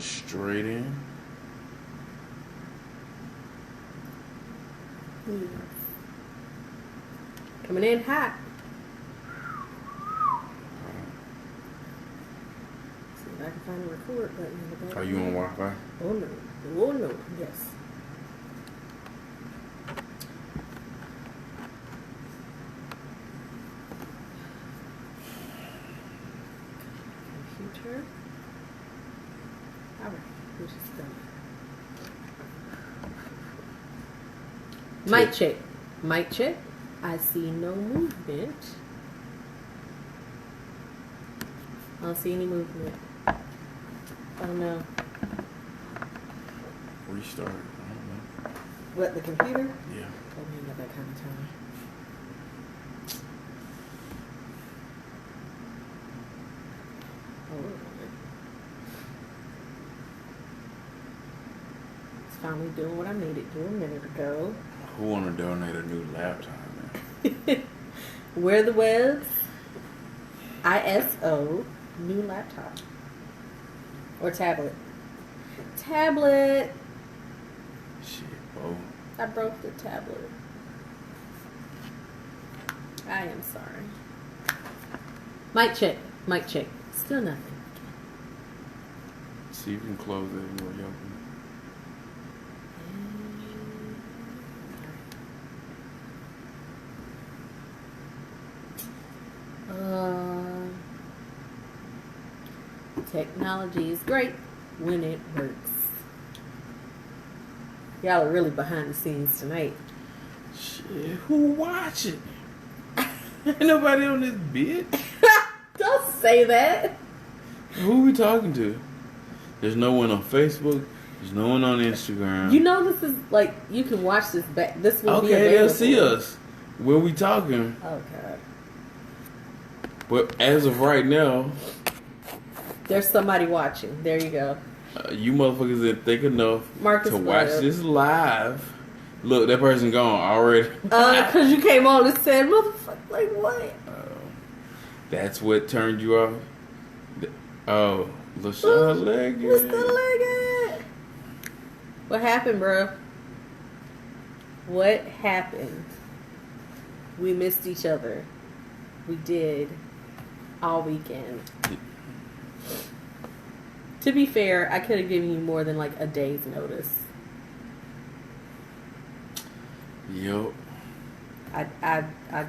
straight in. Yes. Coming in hot. See if I can find the record button in the back. Are you on Wi-Fi? Oh no. Oh no. Yes. Computer. Alright. We're just done. Mic check. Mic check. I see no movement. I don't see any movement. Oh no. Restart. I don't know. What, the computer? Yeah. Oh, we ain't got that kind of time. Hold on. It's finally doing what I made it do a minute ago. Who want to donate a new laptop, man? Where the Webb's ISO new laptop or tablet. Tablet. Shit, bro. I broke the tablet. I am sorry. Mic check. Mic check. Still nothing. See if you can close it before you open Technology is great when it works. Y'all are really behind the scenes tonight. it. Shit, who watching? Ain't nobody on this bitch. Don't say that. Who we talking to? There's no one on Facebook. There's no one on Instagram. You know this is like you can watch this back. This will be Okay, available. they'll see us when we talking. Oh God. But as of right now, There's somebody watching. There you go. you motherfuckers didn't think enough Marcus to watch Webb. this live. Look, that person gone already. Because you came on and said, motherfucker, like what? That's what turned you off? Oh, LaShawn Leggett. Mr. Leggett. What happened, bro? What happened? We missed each other. We did. All weekend. To be fair, I could have given you more than like a day's notice. Yup. I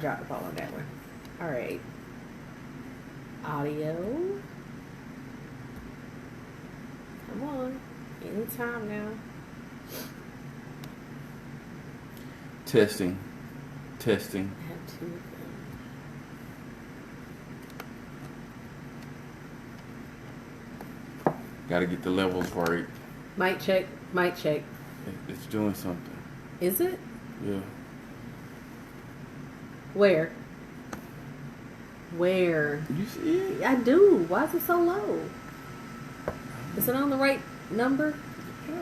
dropped the ball on that one. All right. Audio. Come on. Anytime now. Testing. I have two of them. Gotta get the levels right. Mic check. Mic check. It's doing something. Is it? Yeah. Where? Where? You see it? I do. Why is it so low? Is it on the right number? Yeah.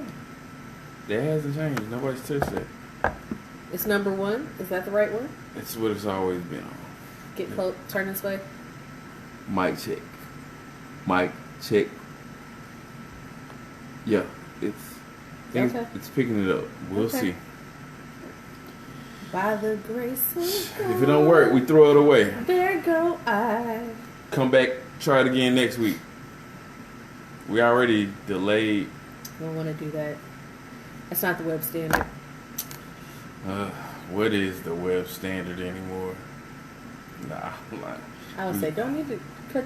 That hasn't changed. Nobody's touched that. It's number 1. Is that the right one? It's what it's always been on. Get close. Turn this way. Mic check. Mic check. Yeah, Okay. it's picking it up. We'll Okay. see. By the grace of God. If it don't work, we throw it away. There go I. Come back, try it again next week. We already delayed. I don't want to do that. That's not the web standard. What is the web standard anymore? Nah, I'm lying. I would say, don't need to cut.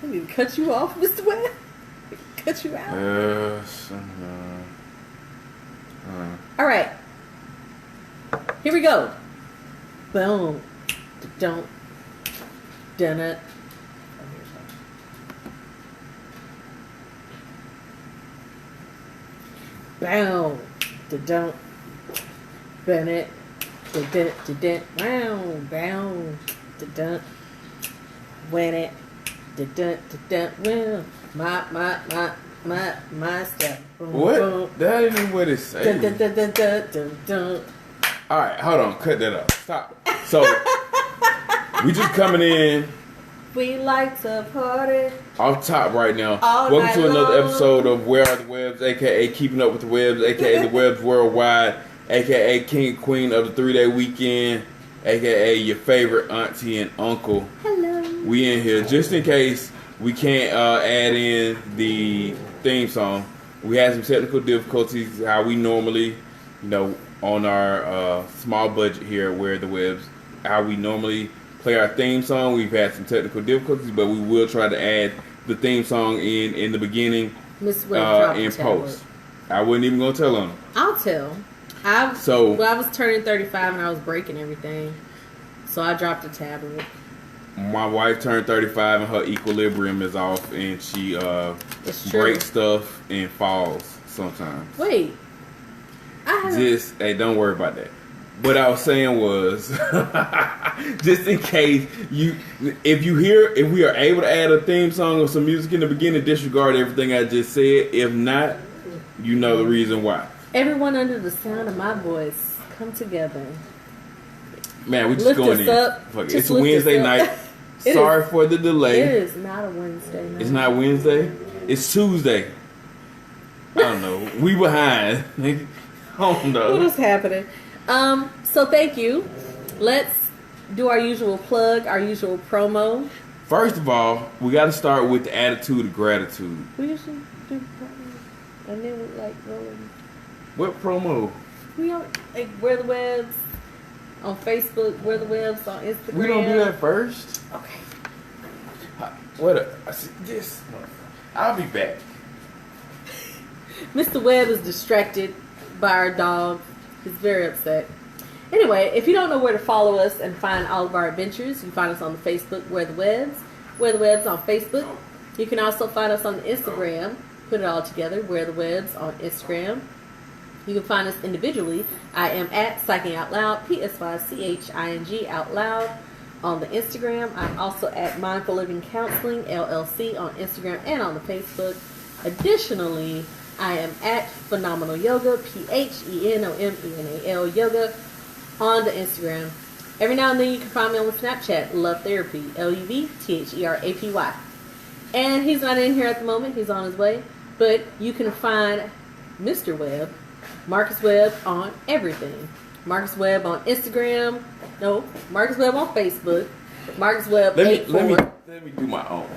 I need to cut you off, Mr. Webb. Cut you out. All right. Here we go. Boom. Don't. Done it. Boom. Don't. Bennett. Dun. Wow. Boom. Dun. Win it. Dun. Well. My stuff. Boom, What? boom. That ain't even what it says. Dun. Alright, hold on. Cut that off. Stop. So, we just coming in We like to party. Off top right now. All Welcome night to another long. episode of Where Are the Webbs, aka Keeping Up with the Webbs, aka the Webbs Worldwide, aka King and Queen of the 3-day weekend, aka your favorite auntie and uncle. Hello. We in here just in case we can't add in the theme song. We had some technical difficulties how we normally, on our small budget here at Where Are the Webbs, how we normally play our theme song. We've had some technical difficulties, but we will try to add the theme song in the beginning in post. I wasn't even gonna tell on them. I'll tell. I was turning 35 and I was breaking everything, so I dropped a tablet. My wife turned 35 and her equilibrium is off, and she breaks stuff and falls sometimes. Wait, hey, don't worry about that. What I was saying was, just in case if we are able to add a theme song or some music in the beginning, disregard everything I just said. If not, you know the reason why. Everyone under the sound of my voice, come together. Man, we just going in. It's a Wednesday night. Sorry for the delay. It is not a Wednesday night. It's not Wednesday. It's Tuesday. I don't know. We behind. I don't know. What is happening? So thank you. Let's do our usual plug, our usual promo. First of all, we got to start with the attitude of gratitude. We usually do promo, and then we rolling. What promo? We don't Where the Webbs on Facebook, Where the Webbs on Instagram. We don't do that first. Okay. I'll be back. Mr. Webb is distracted by our dog. He's very upset. Anyway, if you don't know where to follow us and find all of our adventures, you can find us on the Facebook, Where the Webbs. Where the Webbs on Facebook. You can also find us on the Instagram. Put it all together, Where the Webbs on Instagram. You can find us individually. I am at Psyching Out Loud, PSYCHING Out Loud on the Instagram. I'm also at Mindful Living Counseling, LLC on Instagram and on the Facebook. Additionally, I am at Phenomenal Yoga, PHENOMENAL Yoga on the Instagram. Every now and then you can find me on the Snapchat, Love Therapy, LUVTHERAPY. And he's not in here at the moment, he's on his way. But you can find Mr. Webb, Marcus Webb on everything. Marcus Webb on Instagram. No, Marcus Webb on Facebook. Marcus Webb 84. Let me do my own.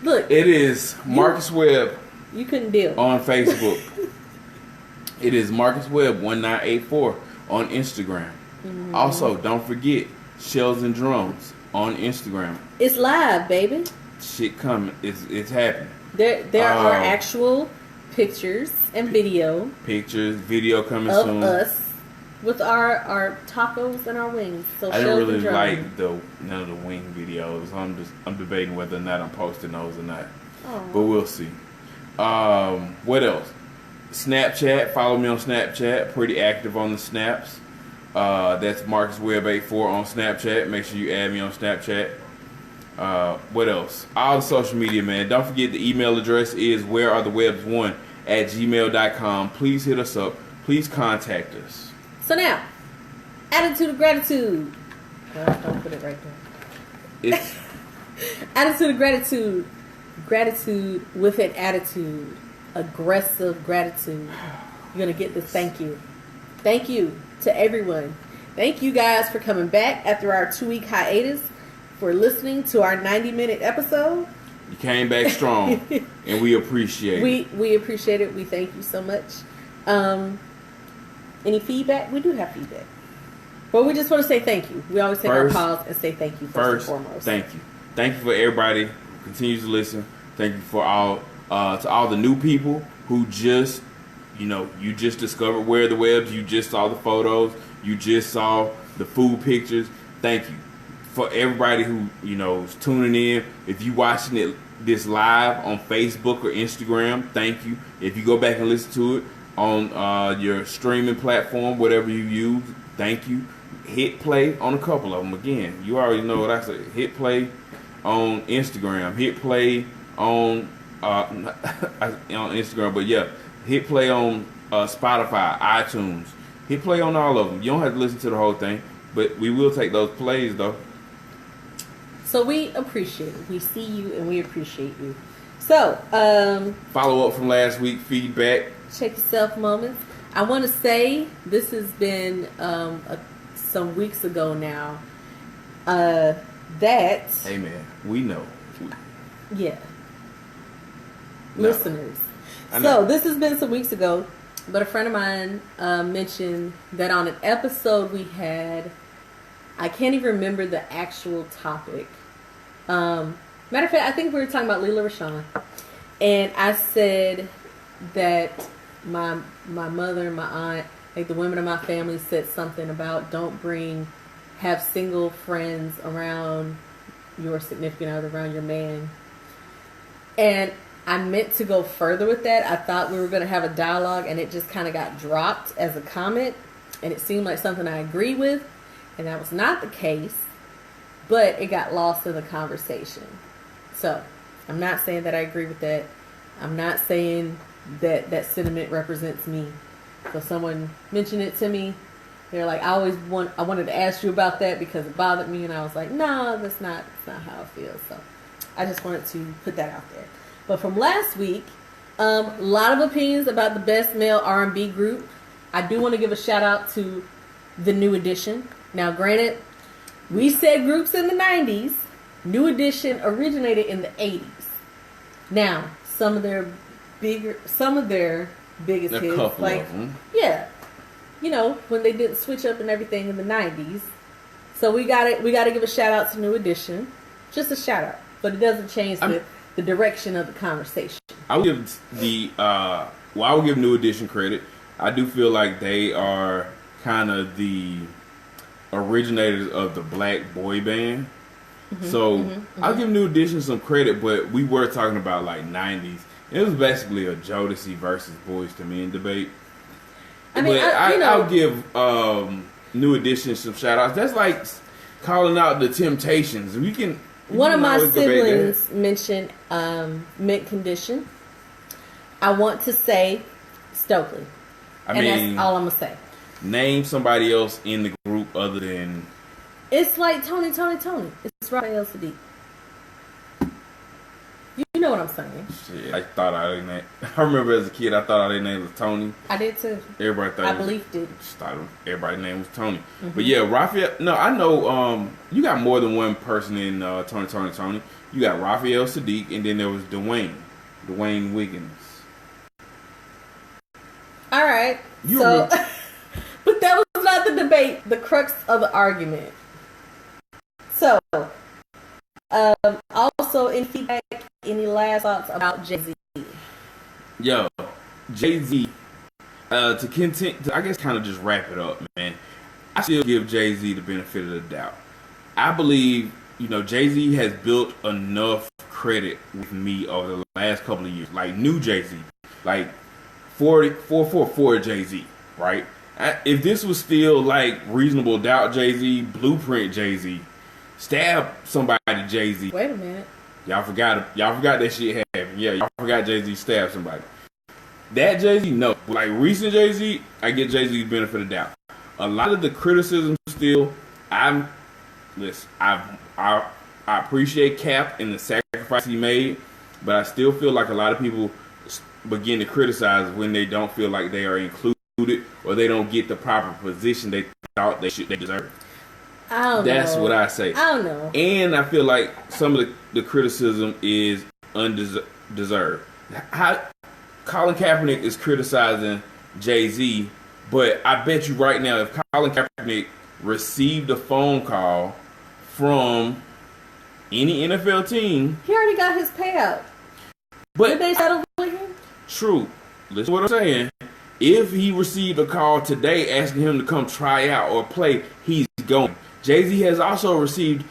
Look. It is Marcus Webb. You couldn't deal. On Facebook. It is Marcus Webb 1984 on Instagram. Mm-hmm. Also, don't forget Shells and Drums on Instagram. It's live, baby. Shit coming. It's happening. There are actual pictures and video. Video coming of soon. Us with our tacos and our wings. So I don't really like none of the wing videos. I'm debating whether or not I'm posting those or not. But we'll see. What else? Snapchat. Follow me on Snapchat. Pretty active on the snaps. That's Marcus Webb 84 on Snapchat. Make sure you add me on Snapchat. What else? All the social media, man. Don't forget the email address is wherearethewebs1@gmail.com. Please hit us up. Please contact us. So now, attitude of gratitude. Don't put it right there. It's attitude of gratitude. Gratitude with an attitude. Aggressive gratitude. You're going to get this thank you. Thank you to everyone. Thank you guys for coming back after our 2-week hiatus, for listening to our 90-minute episode. You came back strong, and we appreciate it. We appreciate it. We thank you so much. Any feedback? We do have feedback. But we just want to say thank you. We always take our pause and say thank you first and foremost. Thank you. Thank you for everybody who continues to listen. Thank you for to all the new people who just, you just discovered Where the Webbs. You just saw the photos. You just saw the food pictures. Thank you. For everybody who, is tuning in. If you watching this live on Facebook or Instagram, thank you. If you go back and listen to it on your streaming platform, whatever you use, thank you. Hit play on a couple of them. Again, you already know what I say. Hit play on Instagram. Hit play on Instagram. But yeah, hit play on Spotify, iTunes. Hit play on all of them. You don't have to listen to the whole thing, but we will take those plays though. So we appreciate it. We see you and we appreciate you. So, follow up from last week, feedback. Check yourself moments. I want to say this has been some weeks ago now. That. Hey man, we know. Yeah. No. Listeners. So this has been some weeks ago, but a friend of mine mentioned that on an episode we had, I can't even remember the actual topic. Matter of fact, I think we were talking about Leela Rashawn, and I said that my mother and my aunt, like the women of my family, said something about don't have single friends around your significant other, around your man, and I meant to go further with that. I thought we were going to have a dialogue, and it just kind of got dropped as a comment, and it seemed like something I agree with, and that was not the case, but it got lost in the conversation. So, I'm not saying that I agree with that. I'm not saying that that sentiment represents me. So someone mentioned it to me. They're like, I wanted to ask you about that because it bothered me, and I was like, no, that's not how I feel. So, I just wanted to put that out there. But from last week, a lot of opinions about the best male R&B group. I do want to give a shout out to the New Edition. Now, granted, we said groups in the 90s. New Edition originated in the 80s. Now, some of their biggest hits, couple like, of them. Yeah, you know, when they didn't switch up and everything in the 90s. So we got to give a shout out to New Edition. Just a shout out, but it doesn't change the direction of the conversation. I would give New Edition credit. I do feel like they are kind of the originators of the black boy band. So I'll give New Edition some credit, but we were talking about like 90s. It was basically a Jodeci versus Boyz II Men debate. I'll give New Edition some shout outs. That's like calling out the Temptations. One of my siblings mentioned Mint Condition. I want to say Stokely. That's all I'm going to say. Name somebody else in the group other than... It's like Tony. It's Raphael Sadiq. You know what I'm saying. Shit, I remember as a kid, I thought their name was Tony. I did too. Everybody thought everybody's name was Tony. But yeah, Raphael... No, I know you got more than one person in Tony. You got Raphael Sadiq, and then there was Dwayne Wiggins. All right. But that was not the debate, the crux of the argument. So, also in feedback, any last thoughts about Jay-Z? Yo, Jay-Z, to continue, I guess kind of just wrap it up, man. I still give Jay-Z the benefit of the doubt. I believe, Jay-Z has built enough credit with me over the last couple of years. Like new Jay-Z, like 444 Jay-Z, right? If this was still like Reasonable Doubt Jay-Z, Blueprint Jay-Z, Stab Somebody Jay-Z. Wait a minute. Y'all forgot that shit happened. Yeah, y'all forgot Jay-Z stabbed somebody. That Jay-Z, no. Like recent Jay-Z, I get Jay-Z's benefit of the doubt. A lot of the criticism still, I appreciate Cap and the sacrifice he made, but I still feel like a lot of people begin to criticize when they don't feel like they are included or they don't get the proper position they thought they deserve. That's what I say. I don't know. And I feel like some of the criticism is undeserved. Colin Kaepernick is criticizing Jay-Z, but I bet you right now if Colin Kaepernick received a phone call from any NFL team... He already got his payout. But did they settle with him? True. Listen to what I'm saying. If he received a call today asking him to come try out or play, he's going. Jay-Z has also received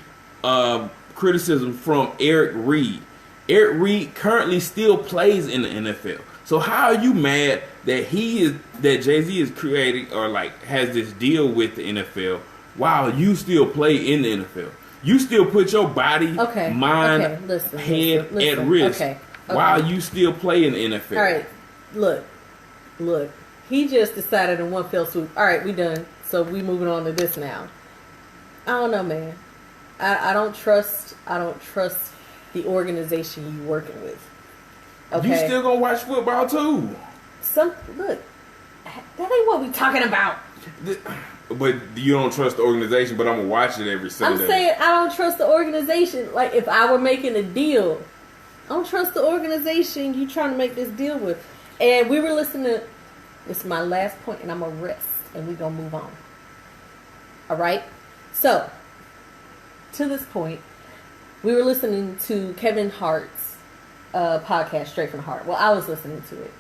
criticism from Eric Reed. Eric Reed currently still plays in the NFL. So how are you mad that Jay-Z is creating or like has this deal with the NFL while you still play in the NFL? You still put your body, mind, head at risk while you still play in the NFL. All right, look. He just decided in one fell swoop. All right, we done. So we moving on to this now. I don't know, man. I don't trust the organization you working with. Okay. You still gonna watch football too? Look, that ain't what we talking about. But you don't trust the organization, but I'm gonna watch it every Sunday. I'm saying I don't trust the organization. Like, if I were making a deal, I don't trust the organization you trying to make this deal with. And we were listening to, this is my last point, and I'm gonna rest, and we're gonna move on. All right? So, to this point, we were listening to Kevin Hart's podcast, Straight from the Heart. Well, I was listening to it,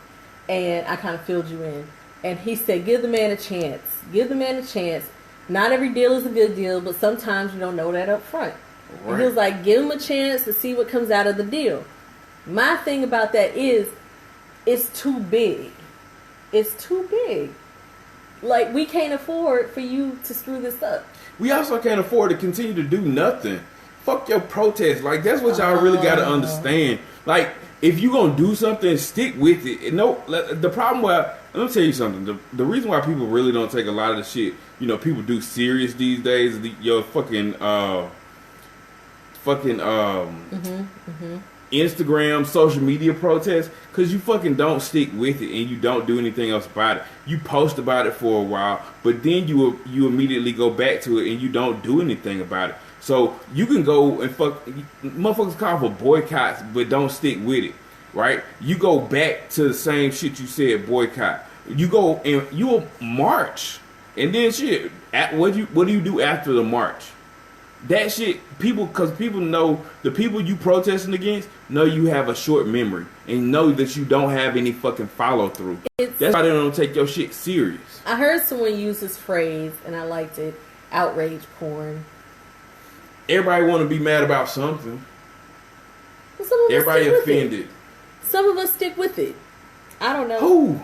and I kind of filled you in. And he said, give the man a chance. Give the man a chance. Not every deal is a good deal, but sometimes you don't know that up front. Right. And he was like, give him a chance to see what comes out of the deal. My thing about that is, it's too big. It's too big. Like, we can't afford for you to screw this up. We also can't afford to continue to do nothing. Fuck your protest. Like, that's what y'all really got to understand. Like, if you gonna do something, stick with it. No, the problem with, let me tell you something. The reason why people really don't take a lot of the shit, people do serious these days. Your fucking Instagram, social media protests, because you fucking don't stick with it and you don't do anything else about it. You post about it for a while, but then you immediately go back to it and you don't do anything about it. So you can go and motherfuckers call for boycotts, but don't stick with it, right? You go back to the same shit you said boycott. You go and you'll march, and then shit. What do you do after the march? That shit, because people know the people you protesting against know you have a short memory and know that you don't have any fucking follow through. That's why they don't take your shit serious. I heard someone use this phrase and I liked it: outrage porn. Everybody want to be mad about something. Well, everybody offended. Some of us stick with it. I don't know. Who?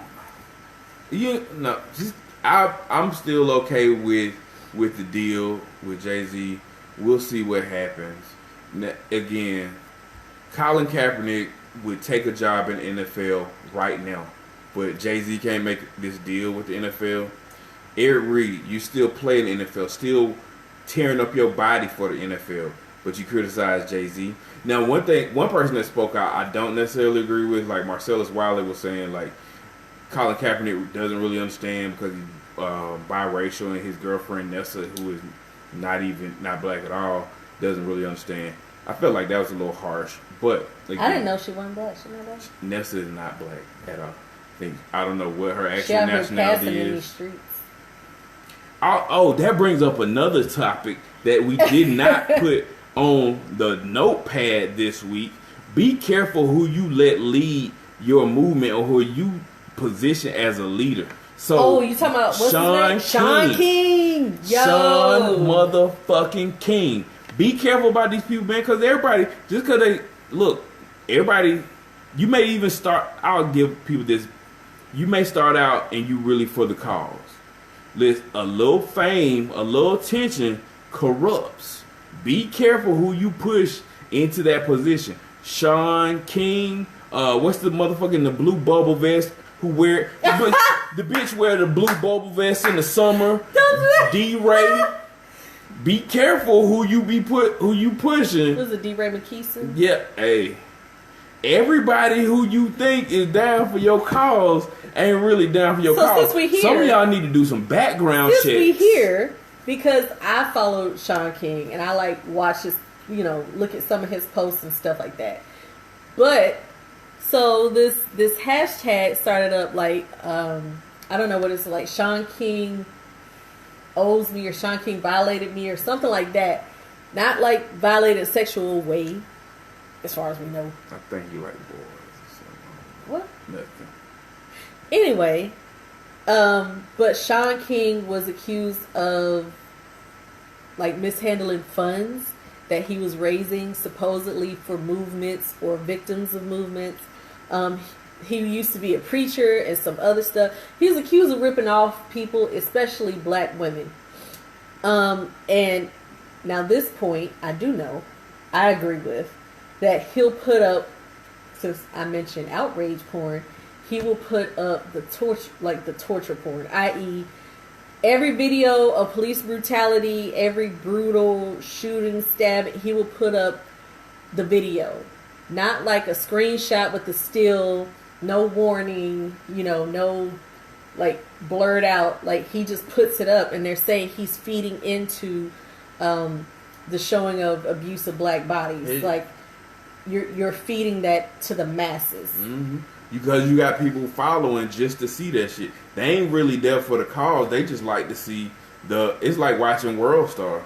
I'm still okay with the deal with Jay-Z. We'll see what happens. Again, Colin Kaepernick would take a job in the NFL right now, but Jay-Z can't make this deal with the NFL. Eric Reed, you still play in the NFL, still tearing up your body for the NFL, but you criticize Jay-Z. Now, one person that spoke out, I don't necessarily agree with, like Marcellus Wiley was saying, like, Colin Kaepernick doesn't really understand because he's biracial, and his girlfriend Nessa, who is not black at all, doesn't really understand. I felt like that was a little harsh, but again, I didn't know she wasn't black. She not black. Nessa is not black at all. I don't know what her actual nationality is. In these streets. Oh, that brings up another topic that we did not put on the notepad this week. Be careful who you let lead your movement or who you position as a leader. So, you talking about what's his name? Sean King. Yo. Sean motherfucking King. Be careful about these people, man, because everybody, just because everybody, you may even start, I'll give people this, you may start out and you really for the cause. A little fame, a little attention corrupts. Be careful who you push into that position. Sean King, what's the motherfucker in the blue bubble vest who wear the bitch wear the blue bubble vest in the summer? D-Ray. Be careful who you pushing. Was it D-Ray McKeeson? Yeah, hey. Everybody who you think is down for your cause ain't really down for your cause. Since we here, some of y'all need to do some background checks. We here because I followed Sean King and I watch his, look at some of his posts and stuff like that. But so this hashtag started up I don't know what it's like. Sean King owes me, or Sean King violated me, or something like that. Not like violated sexual way, as far as we know. I think you like boys. So. What? Nothing. Anyway, but Sean King was accused of mishandling funds that he was raising supposedly for movements or victims of movements. He used to be a preacher and some other stuff. He was accused of ripping off people, especially black women. And now this point, I do know, I agree with, that he'll put up, since I mentioned outrage porn, he will put up the torture porn, i.e., every video of police brutality, every brutal shooting, stabbing, he will put up the video. Not like a screenshot with the still, no warning, no like blurred out. Like he just puts it up, and they're saying he's feeding into the showing of abuse of black bodies. Like you're feeding that to the masses. Mm-hmm. Because you got people following just to see that shit. They ain't really there for the cause. They just like to see it's like watching World Star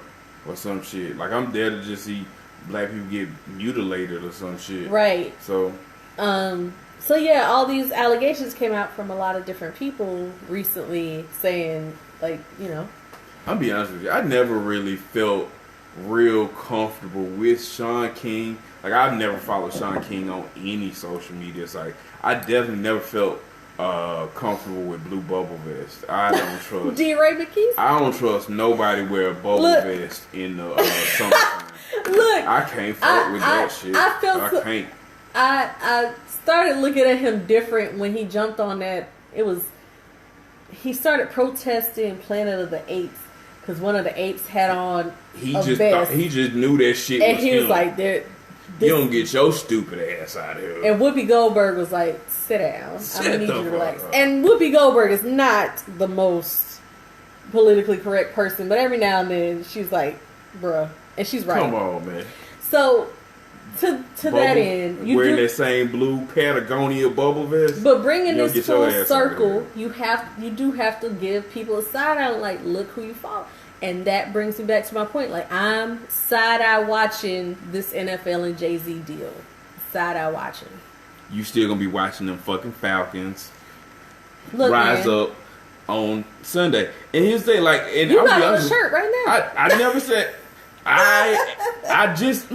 or some shit. Like I'm there to just see black people get mutilated or some shit. Right. So yeah, all these allegations came out from a lot of different people recently saying, like, I'll be honest with you, I never really felt real comfortable with Sean King. Like, I've never followed Sean King on any social media site. I definitely never felt comfortable with blue bubble vest. I don't trust. D-Ray McKee? I don't trust nobody wear a bubble vest in the summertime. Look, I can't fuck with that shit. I can't. I started looking at him different when he jumped on that. He started protesting Planet of the Apes because one of the apes had on he just knew that shit and was he him. was like, you don't get your stupid ass out of here. And Whoopi Goldberg was like, sit down. I need you to relax. And Whoopi Goldberg is not the most politically correct person, but every now and then she's like, bruh. And she's right. Come on, man. So, to that end, you wearing that same blue Patagonia bubble vest. But bringing this full circle, you do have to give people a side eye. Like, look who you follow, and that brings me back to my point. Like, I'm side eye watching this NFL and Jay-Z deal. Side eye watching. You still gonna be watching them fucking Falcons rise up on Sunday. And here's the thing, like, and you got on a shirt right now. I never said. I just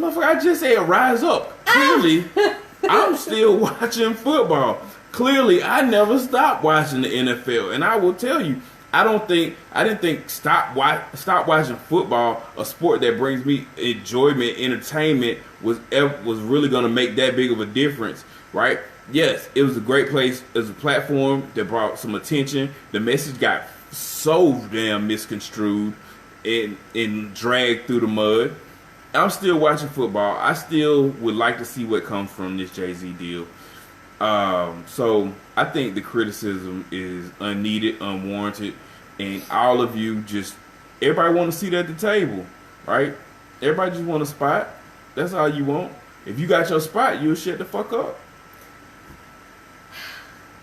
said rise up. Clearly, I'm still watching football. Clearly, I never stopped watching the NFL, and I will tell you, I didn't think stop watching football, a sport that brings me enjoyment, entertainment, was really going to make that big of a difference, right? Yes, it was a great place. It was a platform that brought some attention. The message got so damn misconstrued and dragged through the mud. I'm still watching football. I still would like to see what comes from this Jay-Z deal. So I think the criticism is unneeded, unwarranted, and all of you everybody want to sit at the table, right? Everybody just want a spot. That's all you want. If you got your spot, you'll shut the fuck up.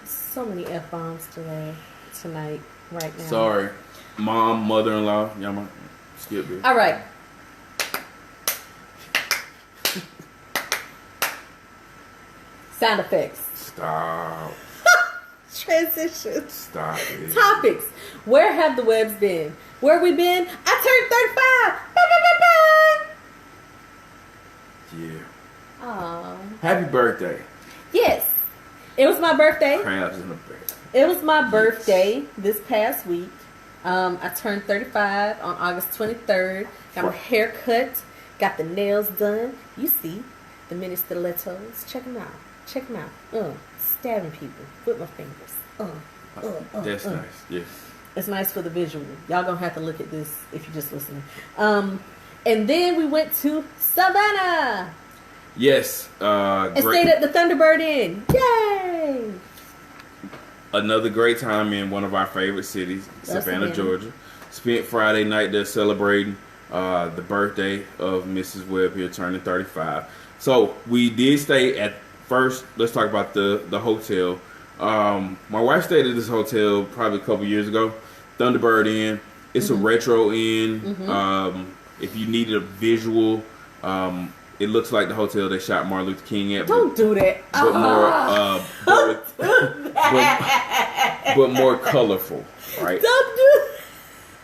So many F-bombs tonight, right now. Sorry. Mom, mother-in-law, y'all might skip it. All right. Sound effects. Stop. Transitions. Stop it. Topics. Where have the Webbs been? Where we been? I turned 35. Yeah. Aww. Happy birthday. Yes. It was my birthday. Crabs in the bed. It was my birthday this past week. I turned 35 on August 23rd. Got my hair cut. Got the nails done. You see the mini stilettos. Check them out. Check them out. Stabbing people with my fingers. That's nice. Yes. It's nice for the visual. Y'all gonna have to look at this if you're just listening. And then we went to Savannah. Yes. And stayed at the Thunderbird Inn. Yay! Another great time in one of our favorite cities, Savannah, Georgia. Spent Friday night there celebrating the birthday of Mrs. Webb here, turning 35. So we did stay at first. Let's talk about the hotel. My wife stayed at this hotel probably a couple years ago. Thunderbird Inn. It's a retro inn. Mm-hmm. If you needed a visual, it looks like the hotel they shot Martin Luther King at. Don't do that. But more colorful, right? Don't do.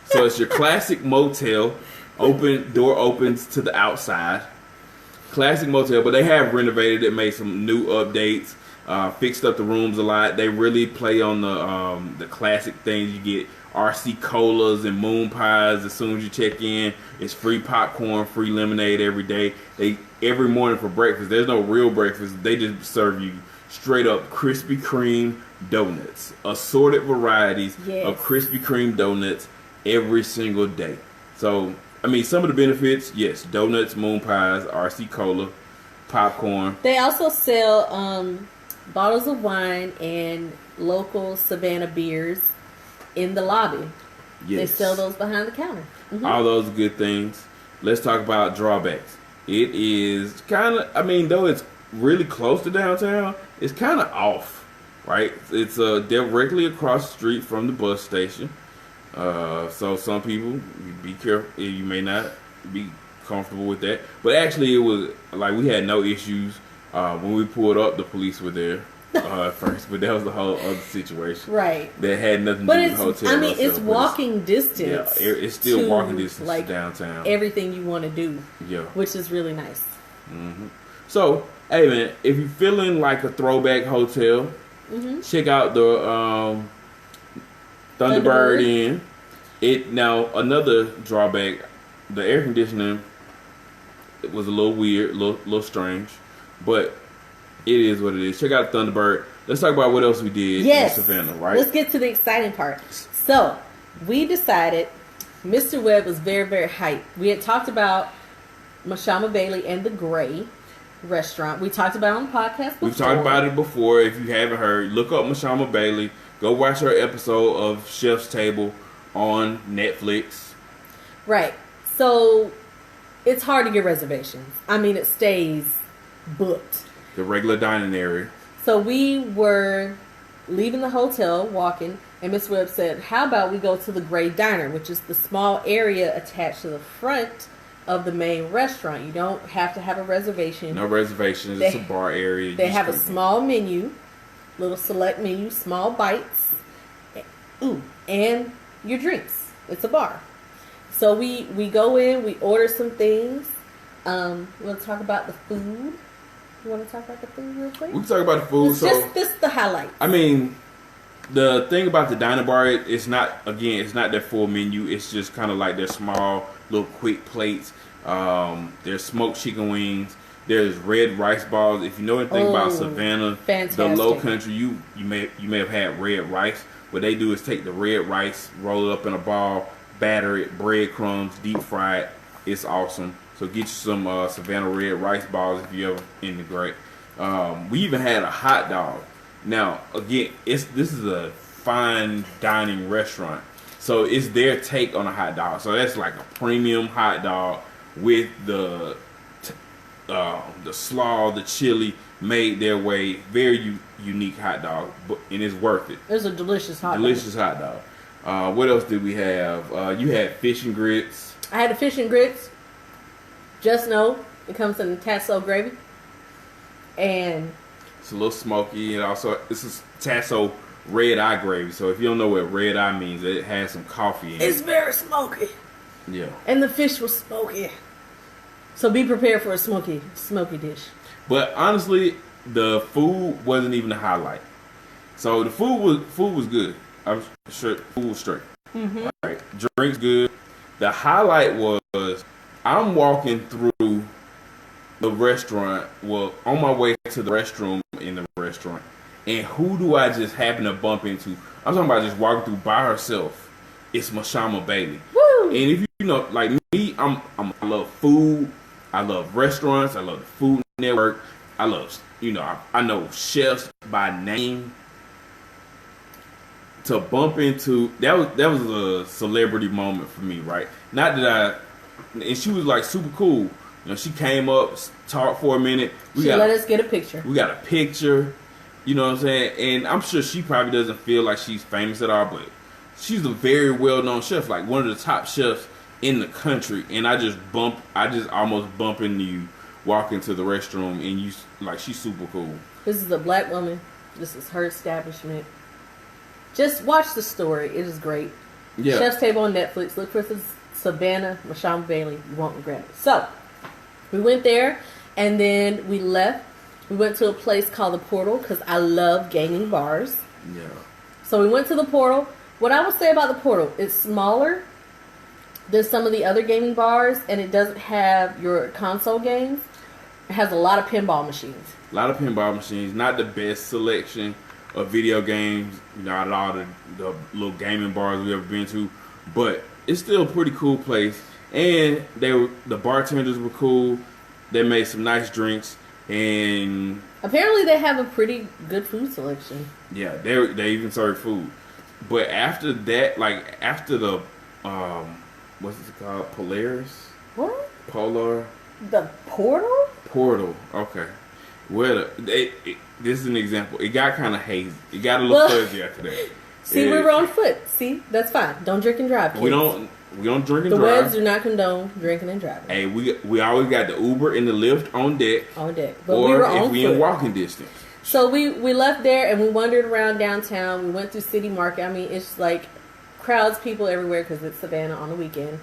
So it's your classic motel. Door opens to the outside. Classic motel, but they have renovated it, made some new updates, fixed up the rooms a lot. They really play on the classic things. You get RC colas and moon pies as soon as you check in. It's free popcorn, free lemonade every day. Every morning for breakfast. There's no real breakfast. They just serve you straight up Krispy Kreme donuts, assorted varieties of Krispy Kreme donuts every single day. So, I mean, some of the benefits, yes, donuts, moon pies, RC Cola, popcorn. They also sell bottles of wine and local Savannah beers in the lobby. Yes. They sell those behind the counter. Mm-hmm. All those good things. Let's talk about drawbacks. It is kind of, I mean, though it's really close to downtown, it's kind of off, right? It's directly across the street from the bus station. So some people, be careful, you may not be comfortable with that. But actually, it was like we had no issues when we pulled up. The police were there at first, but that was the whole other situation, right? That had nothing to do with the hotel. I mean, it's walking distance. Yeah, it's still walking distance to downtown. Everything you want to do, yeah, which is really nice. Mm-hmm. So, hey man, if you're feeling like a throwback hotel, check out the Thunderbird Inn. It now another drawback, the air conditioning. It was a little weird, little strange, but it is what it is. Check out Thunderbird. Let's talk about what else we did in Savannah, right? Let's get to the exciting part. So, we decided Mr. Webb was very, very hyped. We had talked about Mashama Bailey and the Gray restaurant. We talked about it on the podcast before. We've talked about it before. If you haven't heard, look up Mashama Bailey. Go watch her episode of Chef's Table on Netflix. Right. So, it's hard to get reservations. I mean, it stays booked. The regular dining area. So we were leaving the hotel, walking, and Miss Webb said, how about we go to the Gray Diner, which is the small area attached to the front of the main restaurant. You don't have to have a reservation. No reservations. It's a bar area. They have a small menu, little select menu, small bites, and your drinks. It's a bar. So we go in, we order some things. We'll talk about the food. You want to talk about the food real quick? We can talk about the food. Just the highlights. I mean, the thing about the diner bar, it's not their full menu. It's just kind of like their small, little quick plates. There's smoked chicken wings. There's red rice balls. If you know anything about Savannah, fantastic. The Low Country, you may have had red rice. What they do is take the red rice, roll it up in a ball, batter it, breadcrumbs, deep fry it. It's awesome. So get you some Savannah red rice balls if you ever in the Great. We even had a hot dog. Now, again, this is a fine dining restaurant. So it's their take on a hot dog. So that's like a premium hot dog with the slaw, the chili made their way. Very unique hot dog, and it's worth it. It's a delicious hot dog. What else did we have? You had fish and grits. I had the fish and grits. Just know it comes in tasso gravy, and it's a little smoky, and also this is tasso red eye gravy. So if you don't know what red eye means, it has some coffee in it. It's very smoky. Yeah, and the fish was smoky. So be prepared for a smoky dish. But honestly, the food wasn't even the highlight. So the food was good. I'm sure food was straight. Mm-hmm. All right, drinks good. The highlight was I'm walking through the restaurant, well, on my way to the restroom in the restaurant, and who do I just happen to bump into? I'm talking about just walking through by herself. It's Mashama Bailey. Woo! And if you know, like me, I love food. I love restaurants. I love the Food Network. I love, I know chefs by name. To bump into that was a celebrity moment for me, right? Not that and she was like super cool. She came up, talked for a minute. She let us get a picture. We got a picture. You know what I'm saying? And I'm sure she probably doesn't feel like she's famous at all, but she's a very well-known chef, like one of the top chefs in the country. And I just almost bump into you, walk into the restroom, and she's super cool. This is a black woman. This is her establishment. Just watch the story. It is great. Yeah. Chef's Table on Netflix. Look for Savannah, Mashama Bailey. You won't regret it. So, we went there, and then we left. We went to a place called The Portal, because I love gaming bars. Yeah. So, we went to The Portal. What I will say about The Portal, it's smaller than some of the other gaming bars, and it doesn't have your console games. It has a lot of pinball machines. Not the best selection of video games, out of all the little gaming bars we've ever been to. But it's still a pretty cool place. And the bartenders were cool. They made some nice drinks, and apparently they have a pretty good food selection. Yeah, they even serve food. But after that, like after the what's it called? Polaris? What? Polar? The portal? Portal. Okay. This is an example. It got kind of hazy. It got a little fuzzy after that. See, we were on foot. See, that's fine. Don't drink and drive, kids. We don't drink and drive. The Webbs do not condone drinking and driving. Hey, we always got the Uber and the Lyft on deck. On deck. But or we were if on we foot. in walking distance. So we left there and we wandered around downtown. We went through City Market. I mean, it's like crowds, people everywhere because it's Savannah on the weekend.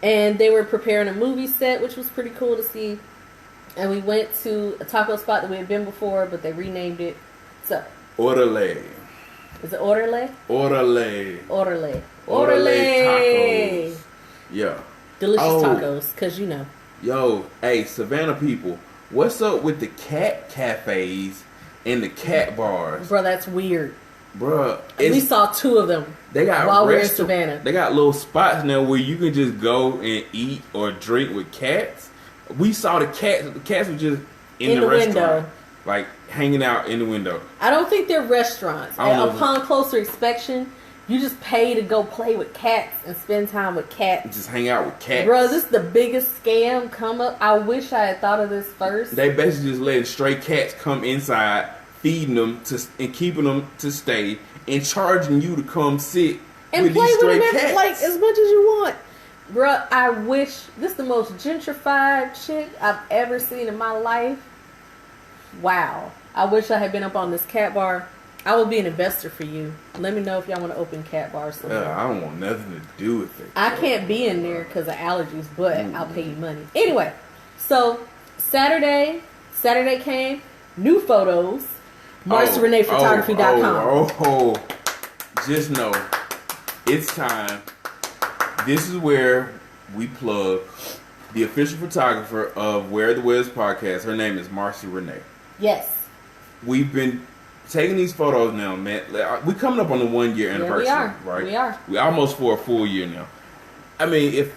And they were preparing a movie set, which was pretty cool to see. And we went to a taco spot that we had been before, but they renamed it. So, Orderly. Is it Orderly? Orderly. Orderly. Orderly tacos. Yeah. Delicious tacos, because you know. Yo, hey, Savannah people, what's up with the cat cafes and the cat bars? Bro, that's weird. Bruh. We saw 2 of them while we were in Savannah. They got little spots now where you can just go and eat or drink with cats. We saw the cats. The cats were just in the restaurant. Window. Like, hanging out in the window. I don't think they're restaurants. Upon closer inspection, you just pay to go play with cats and spend time with cats. Just hang out with cats. Bro, this is the biggest scam come up. I wish I had thought of this first. They basically just letting stray cats come inside, feeding them and keeping them to stay, and charging you to come sit and with play these stray with them cats. like as much as you want. Bruh, I wish this is the most gentrified shit I've ever seen in my life. Wow. I wish I had been up on this cat bar. I will be an investor for you. Let me know if y'all want to open cat bars somewhere. I don't want nothing to do with it. I can't be in there because of allergies, but I'll pay you money. Anyway, so Saturday came, new photos, MarcyReneePhotography.com. Just know, it's time. This is where we plug the official photographer of Where the Webbs podcast. Her name is Marcy Renee. Yes. We've been taking these photos now, man. We're coming up on the 1 year anniversary, right? We are. We're almost for a full year now. I mean, if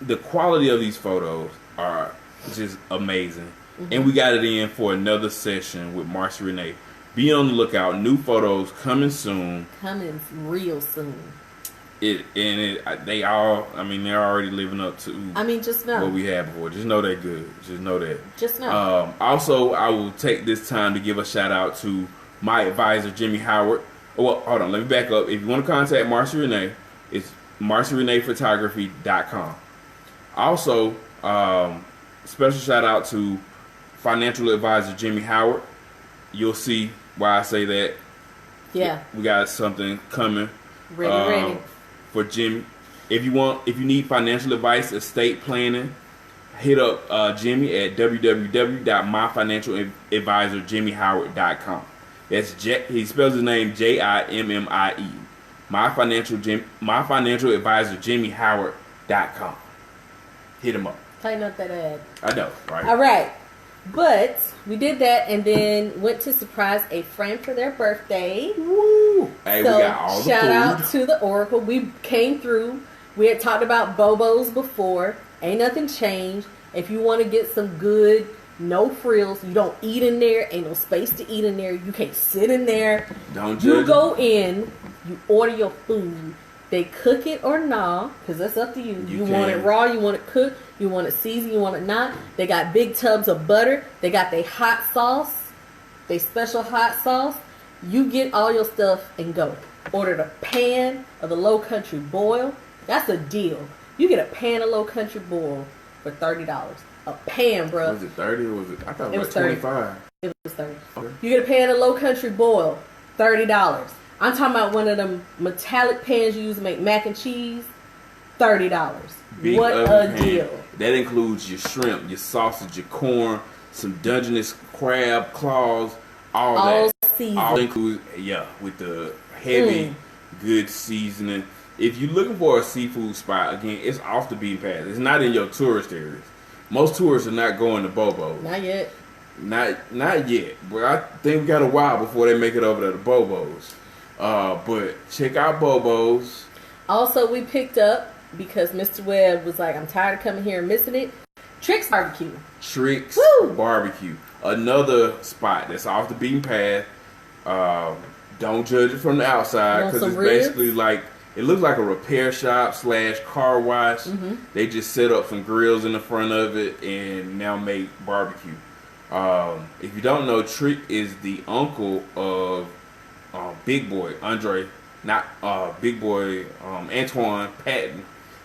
the quality of these photos are just amazing. Mm-hmm. And we got it in for another session with Marcy Renee. Be on the lookout. New photos coming soon. Coming real soon. They're already living up to just know what we had before. Just know they're good. Just know that. Just know. Also, I will take this time to give a shout out to my advisor, Jimmy Howard. Well, hold on. Let me back up. If you want to contact Marcy Renee, it's MarcyReneePhotography.com. Also, special shout out to financial advisor Jimmy Howard. You'll see why I say that. Yeah. We got something coming. Ready. For Jimmy. If you need financial advice, estate planning, hit up Jimmy at www.myfinancialadvisorjimmyhoward.com. He spells his name Jimmie. myfinancialadvisorjimmyhoward.com. Hit him up. Tighten up that ad. I know, right? All right. But we did that and then went to surprise a friend for their birthday. Woo! Hey, so, we got all the food. Shout out to the Oracle. We came through. We had talked about Bobo's before. Ain't nothing changed. If you want to get some good, no frills, you don't eat in there. Ain't no space to eat in there. You can't sit in there. Don't judge. You go in. You order your food. They cook it or nah, because that's up to you. You want it raw, you want it cooked, you want it seasoned, you want it not. They got big tubs of butter. They got their hot sauce, they special hot sauce. You get all your stuff and go. Order a pan of the Low Country Boil. That's a deal. You get a pan of Low Country Boil for $30. A pan, bro. Was it 30 or was it? I thought it was 30. 25. It was 30. Okay. You get a pan of Low Country Boil, $30. I'm talking about one of them metallic pans you use to make mac and cheese, $30. Big what a pan. deal. That includes your shrimp, your sausage, your corn, some Dungeness crab claws, all that. Seasoned. All includes, with the heavy, good seasoning. If you're looking for a seafood spot, again, it's off the beaten path. It's not in your tourist areas. Most tourists are not going to Bobo's. Not yet. Not yet. But I think we got a while before they make it over to the Bobo's. But check out Bobo's. Also, we picked up because Mr. Webb was like, I'm tired of coming here and missing it. Tricks Barbecue. Tricks Woo! Barbecue. Another spot that's off the beaten path. Don't judge it from the outside because it's basically like, it looks like a repair shop / car wash. Mm-hmm. They just set up some grills in the front of it and now make barbecue. If you don't know, Trick is the uncle of Big Boy Andre, not Big Boy Antoine Patton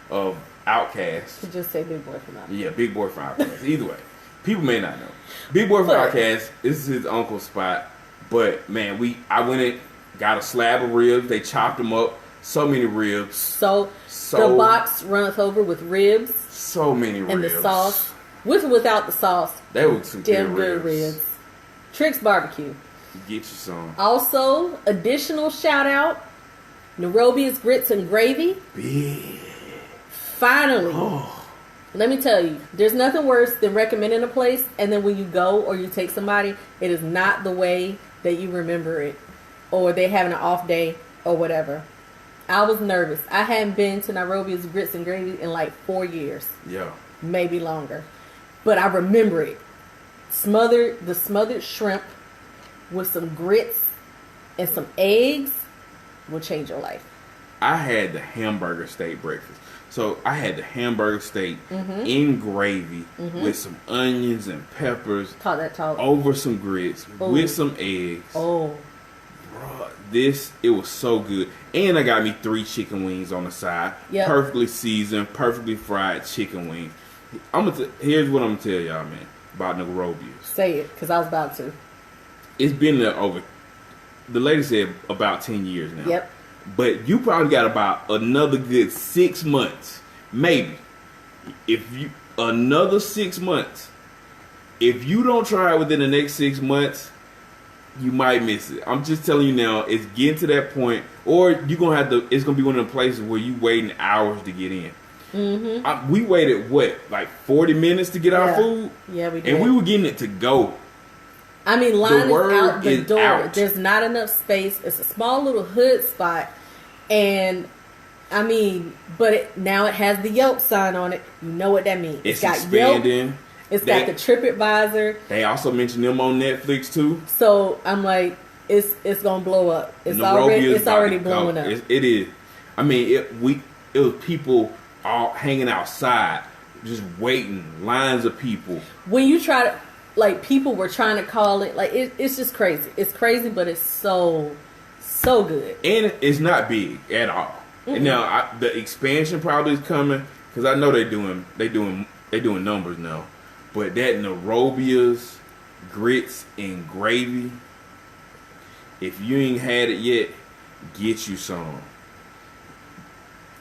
of Outkast. You just say Big Boy from Outkast. Yeah, Big Boy from Outkast. Either way, people may not know. Big Boy from Outkast. This is his uncle's spot. But man, I went and got a slab of ribs. They chopped them up. So many ribs. So the box runneth over with ribs. So many ribs. And the sauce. With or without the sauce. They were some damn good ribs. Tricks Barbecue. Get you some. Also, additional shout out, Nairobi's Grits and Gravy. Big. Finally. Let me tell you, there's nothing worse than recommending a place and then when you go or you take somebody, it is not the way that you remember it. Or they're having an off day or whatever. I was nervous. I hadn't been to Nairobi's Grits and Gravy in like 4 years. Yeah. Maybe longer. But I remember it. The smothered shrimp with some grits and some eggs will change your life. I had the hamburger steak breakfast. So I had the hamburger steak in gravy with some onions and peppers. Talk that talk. Over some grits with some eggs. Oh. Bruh, it was so good. And I got me 3 chicken wings on the side. Yep. Perfectly seasoned, perfectly fried chicken wings. Here's what I'm going to tell y'all, man, about Nairobi's. Say it, because I was about to. It's been there the lady said about 10 years now. Yep. But you probably got about another good 6 months. Maybe. Another 6 months. If you don't try it within the next 6 months, you might miss it. I'm just telling you now, it's getting to that point, or it's gonna be one of the places where you waiting hours to get in. Mm-hmm. We waited like 40 minutes to get our food. Yeah, we did. And we were getting it to go. I mean, line is out the door. Out. There's not enough space. It's a small little hood spot, and I mean, but now it has the Yelp sign on it. You know what that means? It's got expanding. Yelp. It's got the TripAdvisor. They also mentioned them on Netflix too. So I'm like, it's gonna blow up. It's already blowing up. It is. I mean, it was people all hanging outside, just waiting, lines of people. When you try to, like, people were trying to call it, like, it's just crazy. It's crazy, but it's so good. And it's not big at all. And now the expansion probably is coming because I know they doing numbers now. But that Nairobi's Grits and Gravy, if you ain't had it yet, get you some.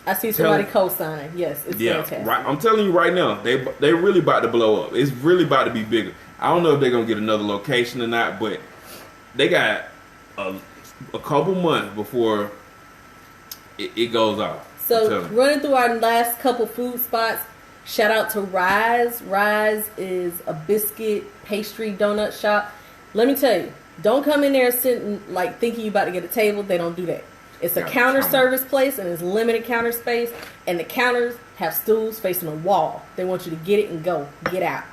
I see somebody co-signing. Yes, it's fantastic. Right, I'm telling you right now, they really about to blow up. It's really about to be bigger. I don't know if they're going to get another location or not, but they got a couple months before it goes off. So running through our last couple food spots, shout out to Rise. Rise is a biscuit pastry donut shop. Let me tell you, don't come in there sitting like thinking you about to get a table. They don't do that. It's a counter service place and it's limited counter space, and the counters have stools facing a wall. They want you to get it and go. Get out.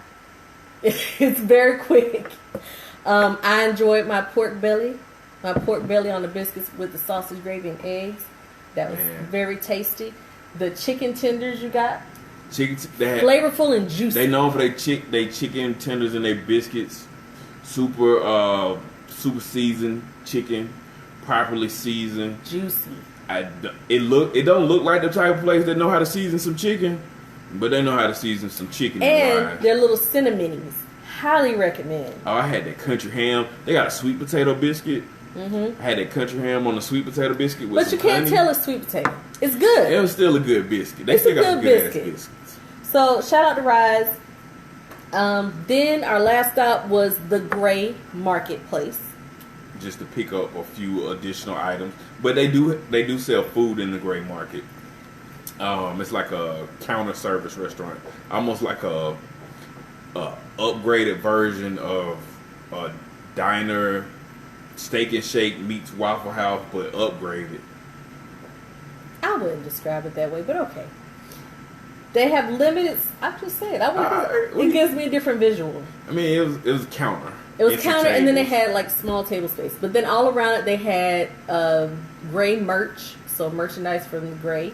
It's very quick. I enjoyed my pork belly on the biscuits with the sausage gravy and eggs. That was very tasty. The chicken tenders you got, flavorful and juicy. They known for their chicken tenders and their biscuits. Super seasoned chicken, properly seasoned, juicy. It don't look like the type of place that know how to season some chicken, but they know how to season some chicken. And their little cinnamonies, highly recommend. Oh, I had that country ham. They got a sweet potato biscuit. I had that country ham on the sweet potato biscuit with but you can't tell it's sweet potato. It's good. It was still a good biscuit. They still got some good ass biscuits. So shout out to Rise. Then our last stop was the Gray Marketplace. Just to pick up a few additional items, but they do sell food in the Gray Market. It's like a counter service restaurant, almost like a upgraded version of a diner. Steak and Shake meets Waffle House, but upgraded. I wouldn't describe it that way, but okay. They have limited. I just said it gives me a different visual. I mean, it was a counter. It was counter, and then they had like small table space. But then all around it, they had gray merch, so merchandise from the gray,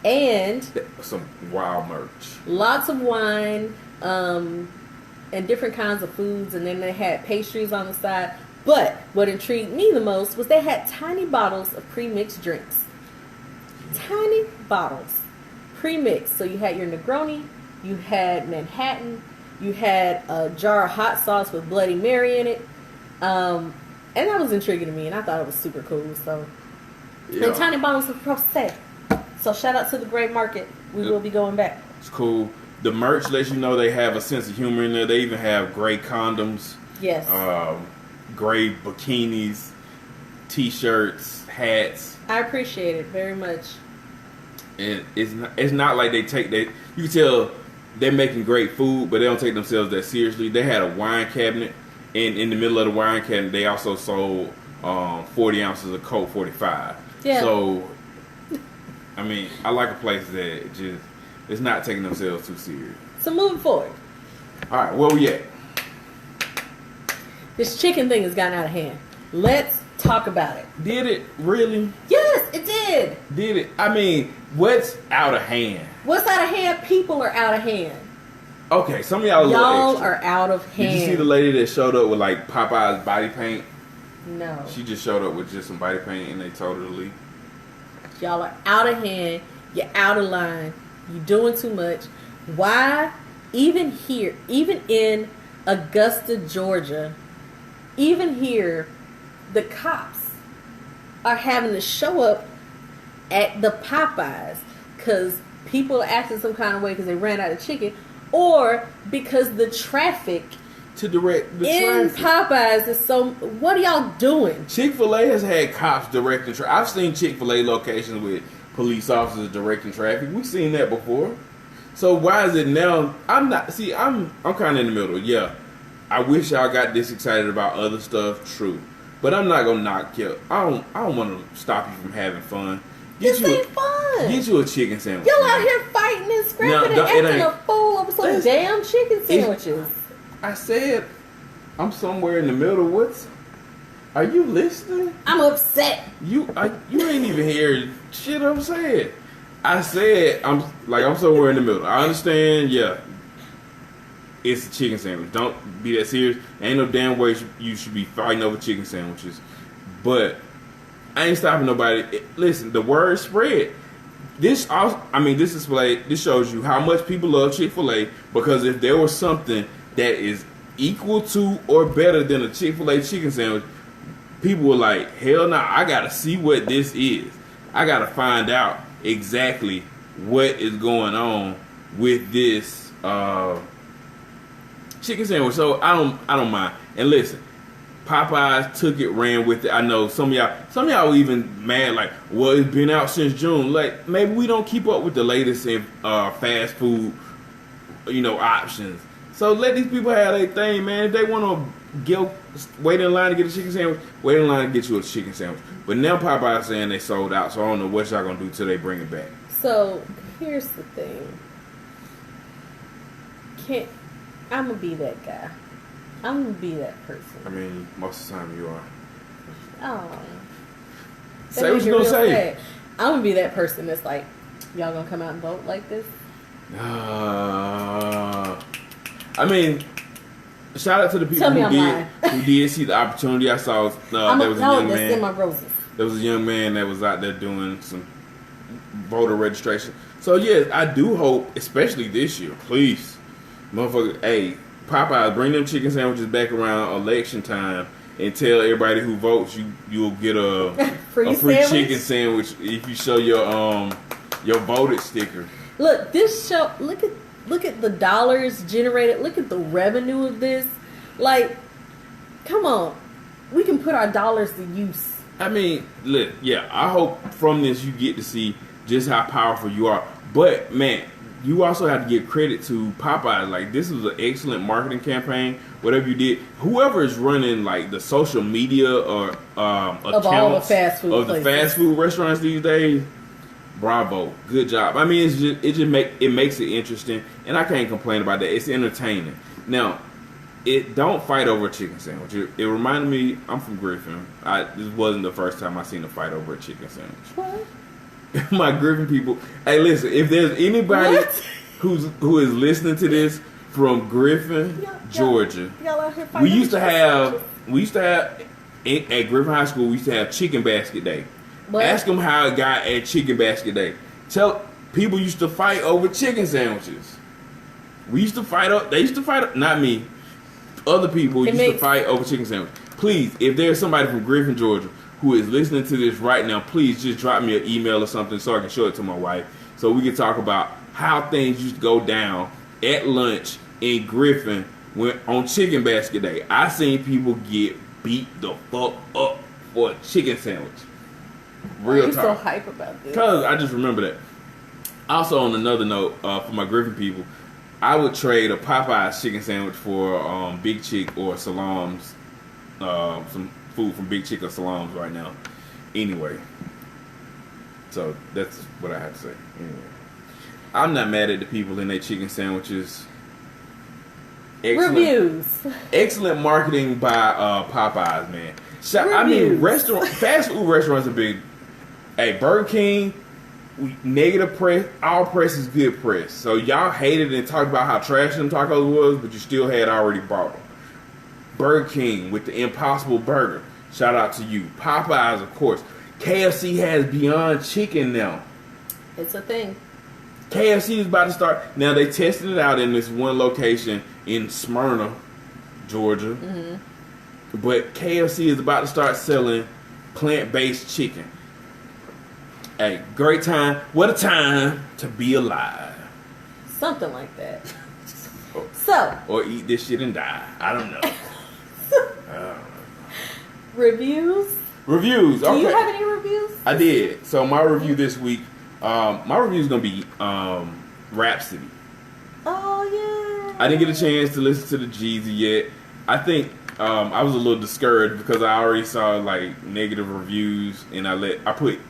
and some wild merch. Lots of wine, and different kinds of foods, and then they had pastries on the side. But what intrigued me the most was they had tiny bottles of pre-mixed drinks. Tiny bottles, pre-mixed. So you had your Negroni, you had Manhattan. You had a jar of hot sauce with Bloody Mary in it. And that was intriguing to me, and I thought it was super cool. So, and tiny bottles of Prosecco. So shout out to the Great Market. We will be going back. It's cool. The merch lets you know they have a sense of humor in there. They even have gray condoms. Yes. Gray bikinis, T-shirts, hats. I appreciate it very much. And it's not like they take that. You can tell they're making great food, but they don't take themselves that seriously. They had a wine cabinet, and in the middle of the wine cabinet, they also sold 40 ounces of Coke 45. Yeah. So, I mean, I like a place that just is not taking themselves too serious. So moving forward. All right, where we at? This chicken thing has gotten out of hand. Let's talk about it. Did it really? Yes, it did. Did it? I mean, what's out of hand? What's out of hand? People are out of hand. Okay, some of y'all are out of hand. Did you see the lady that showed up with like Popeyes body paint? No. She just showed up with just some body paint and they told her to leave. Y'all are out of hand. You're out of line. You're doing too much. Why? Even here, even in Augusta, Georgia, even here, the cops are having to show up at the Popeyes because people are acting some kind of way because they ran out of chicken, or because the traffic to direct the in traffic. Popeyes is so. What are y'all doing? Chick-fil-A has had cops directing traffic. I've seen Chick-fil-A locations with police officers directing traffic. We've seen that before. So why is it now? I'm kind of in the middle. Yeah, I wish y'all got this excited about other stuff. True, but I'm not gonna knock you. I don't want to stop you from having fun. This ain't fun. Get you a chicken sandwich. Y'all out here fighting and scrapping and acting a fool over some damn chicken sandwiches. I said I'm somewhere in the middle. Are you listening? I'm upset. You ain't even hear shit I'm saying. I said I'm somewhere in the middle. I understand. Yeah, it's a chicken sandwich. Don't be that serious. Ain't no damn way you should be fighting over chicken sandwiches. But I ain't stopping nobody. Listen, the word spread. This shows you how much people love Chick-fil-A, because if there was something that is equal to or better than a Chick-fil-A chicken sandwich, people were like, hell nah, I gotta see what this is. I gotta find out exactly what is going on with this chicken sandwich. So I don't mind. And listen, Popeyes took it, ran with it. I know some of y'all even mad, like, well, it's been out since June. Like, maybe we don't keep up with the latest in fast food, options. So let these people have their thing, man. If they want to wait in line to get a chicken sandwich, wait in line to get you a chicken sandwich. But now Popeyes saying they sold out, so I don't know what y'all gonna do till they bring it back. So here's the thing. I'm gonna be that guy. I'm gonna be that person. I mean, most of the time you are. Oh. Say what you gonna say. Sad. I'm gonna be that person that's like, y'all gonna come out and vote like this? I mean, shout out to the people who did see the opportunity. I saw there was a young man. In my roses. There was a young man that was out there doing some voter registration. So yes, I do hope, especially this year, please, motherfucker, hey, Popeyes, bring them chicken sandwiches back around election time and tell everybody who votes you'll get a free chicken sandwich if you show your voted sticker. Look, look at the dollars generated. Look at the revenue of this. Like, come on, we can put our dollars to use. I mean, look, yeah, I hope from this you get to see just how powerful you are. But man, you also have to give credit to Popeyes. Like, this was an excellent marketing campaign. Whatever you did, whoever is running like the social media or of all the fast food of the fast food restaurants these days, bravo, good job. I mean, it makes it interesting, and I can't complain about that. It's entertaining. Now, don't fight over a chicken sandwich. It reminded me. I'm from Griffin. This wasn't the first time I seen a fight over a chicken sandwich. What? My Griffin people. Hey, listen. If there's anybody who is listening to this from Griffin, Georgia, y'all out here we used to have at Griffin High School. We used to have Chicken Basket Day. What? Ask them how it got at Chicken Basket Day. Tell people used to fight over chicken sandwiches. We used to fight up. They used to fight up. Not me. Other people used to fight over chicken sandwich. Please, if there's somebody from Griffin, Georgia, who is listening to this right now, please just drop me an email or something so I can show it to my wife, so we can talk about how things used to go down at lunch in Griffin on Chicken Basket Day. I seen people get beat the fuck up for a chicken sandwich. Real talk. Why are you so hype about this? Because I just remember that. Also, on another note, for my Griffin people, I would trade a Popeyes chicken sandwich for Big Chick or Salam's, some food from Big Chick or Salam's right now. Anyway, so that's what I have to say. Anyway, I'm not mad at the people in their chicken sandwiches. Reviews. Excellent marketing by Popeyes, man. I mean, fast food restaurants are big. Hey, Burger King, negative press. All press is good press. So y'all hated and talked about how trash them tacos was, but you still had already bought them. Burger King with the Impossible Burger. Shout out to you. Popeyes, of course. KFC has Beyond Chicken now. It's a thing. KFC is about to start. Now, they tested it out in this one location in Smyrna, Georgia. Mm-hmm. But KFC is about to start selling plant-based chicken. Hey, great time. What a time to be alive. Something like that. So. Or eat this shit and die. I don't know. Reviews? Reviews. Okay. Do you have any reviews? I did. So my review this week, my review is going to be Rhapsody. Oh, yeah. I didn't get a chance to listen to the Jeezy yet. I think I was a little discouraged because I already saw like negative reviews, and I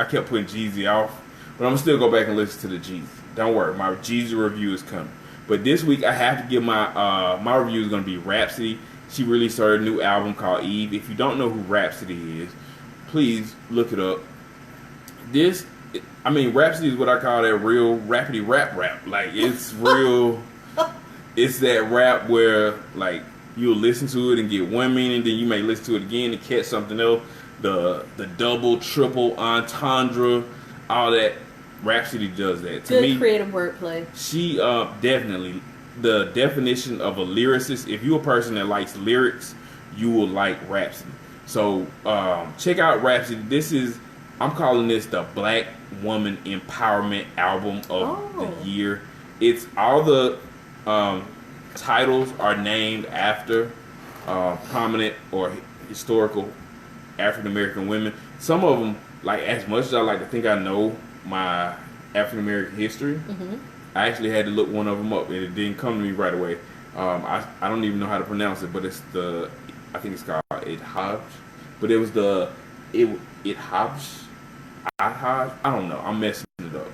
kept putting Jeezy off. But I'm gonna still go back and listen to the Jeezy. Don't worry, my Jeezy review is coming. But this week I have to give my review is gonna be Rhapsody. She released her new album called Eve. If you don't know who Rhapsody is, please look it up. Rhapsody is what I call that real rapidy rap. Like, it's real. It's that rap where like you'll listen to it and get one meaning, then you may listen to it again and catch something else. The double, triple entendre, all that. Rhapsody does that. To me, creative wordplay. She definitely the definition of a lyricist. If you're a person that likes lyrics, you will like Rhapsody. So check out Rhapsody. I'm calling this the Black Woman Empowerment Album of the Year. It's all the titles are named after prominent or historical African American women. Some of them, like, as much as I like to think I know my African American history, mm-hmm. I actually had to look one of them up, and it didn't come to me right away. I don't even know how to pronounce it, but I think it's called It-Haj. But it was It-Haj. I don't know. I'm messing it up.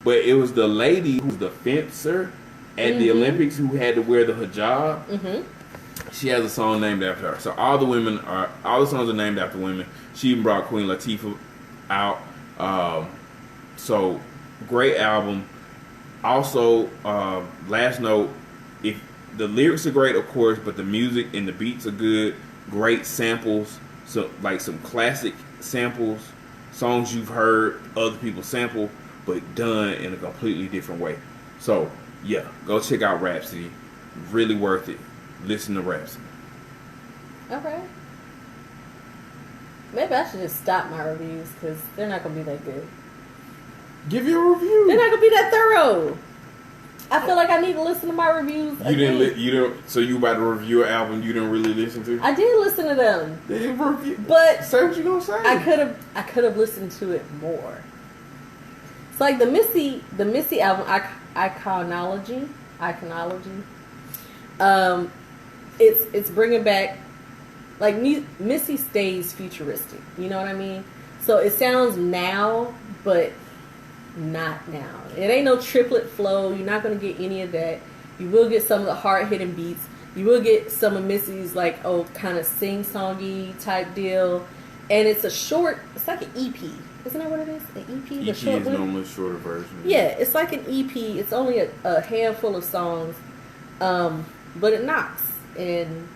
But it was the lady who was the fencer at mm-hmm. the Olympics who had to wear the hijab. Mm-hmm. She has a song named after her. So all the songs are named after women. She even brought Queen Latifah out. So great album. Also, last note, if the lyrics are great, of course, but the music and the beats are good. Great samples, so like some classic samples, songs you've heard other people sample, but done in a completely different way. So yeah, go check out Rhapsody. Really worth it. Listen to Rhapsody. Okay. Maybe I should just stop my reviews because they're not going to be that good. Give you a review. They're not going to be that thorough. I feel like I need to listen to my reviews. So you about to review an album you didn't really listen to? I did listen to them. Then review. But say what you gonna say. I could have listened to it more. It's like the Missy album, Iconology. It's bringing back, like, Missy stays futuristic. You know what I mean? So it sounds now, but not now. It ain't no triplet flow. You're not going to get any of that. You will get some of the hard-hitting beats. You will get some of Missy's, like, kind of sing-songy type deal. And it's it's like an EP. Isn't that what it is? An EP? EP short is one? normally a shorter version. Yeah, it's like an EP. It's only a handful of songs. But it knocks. And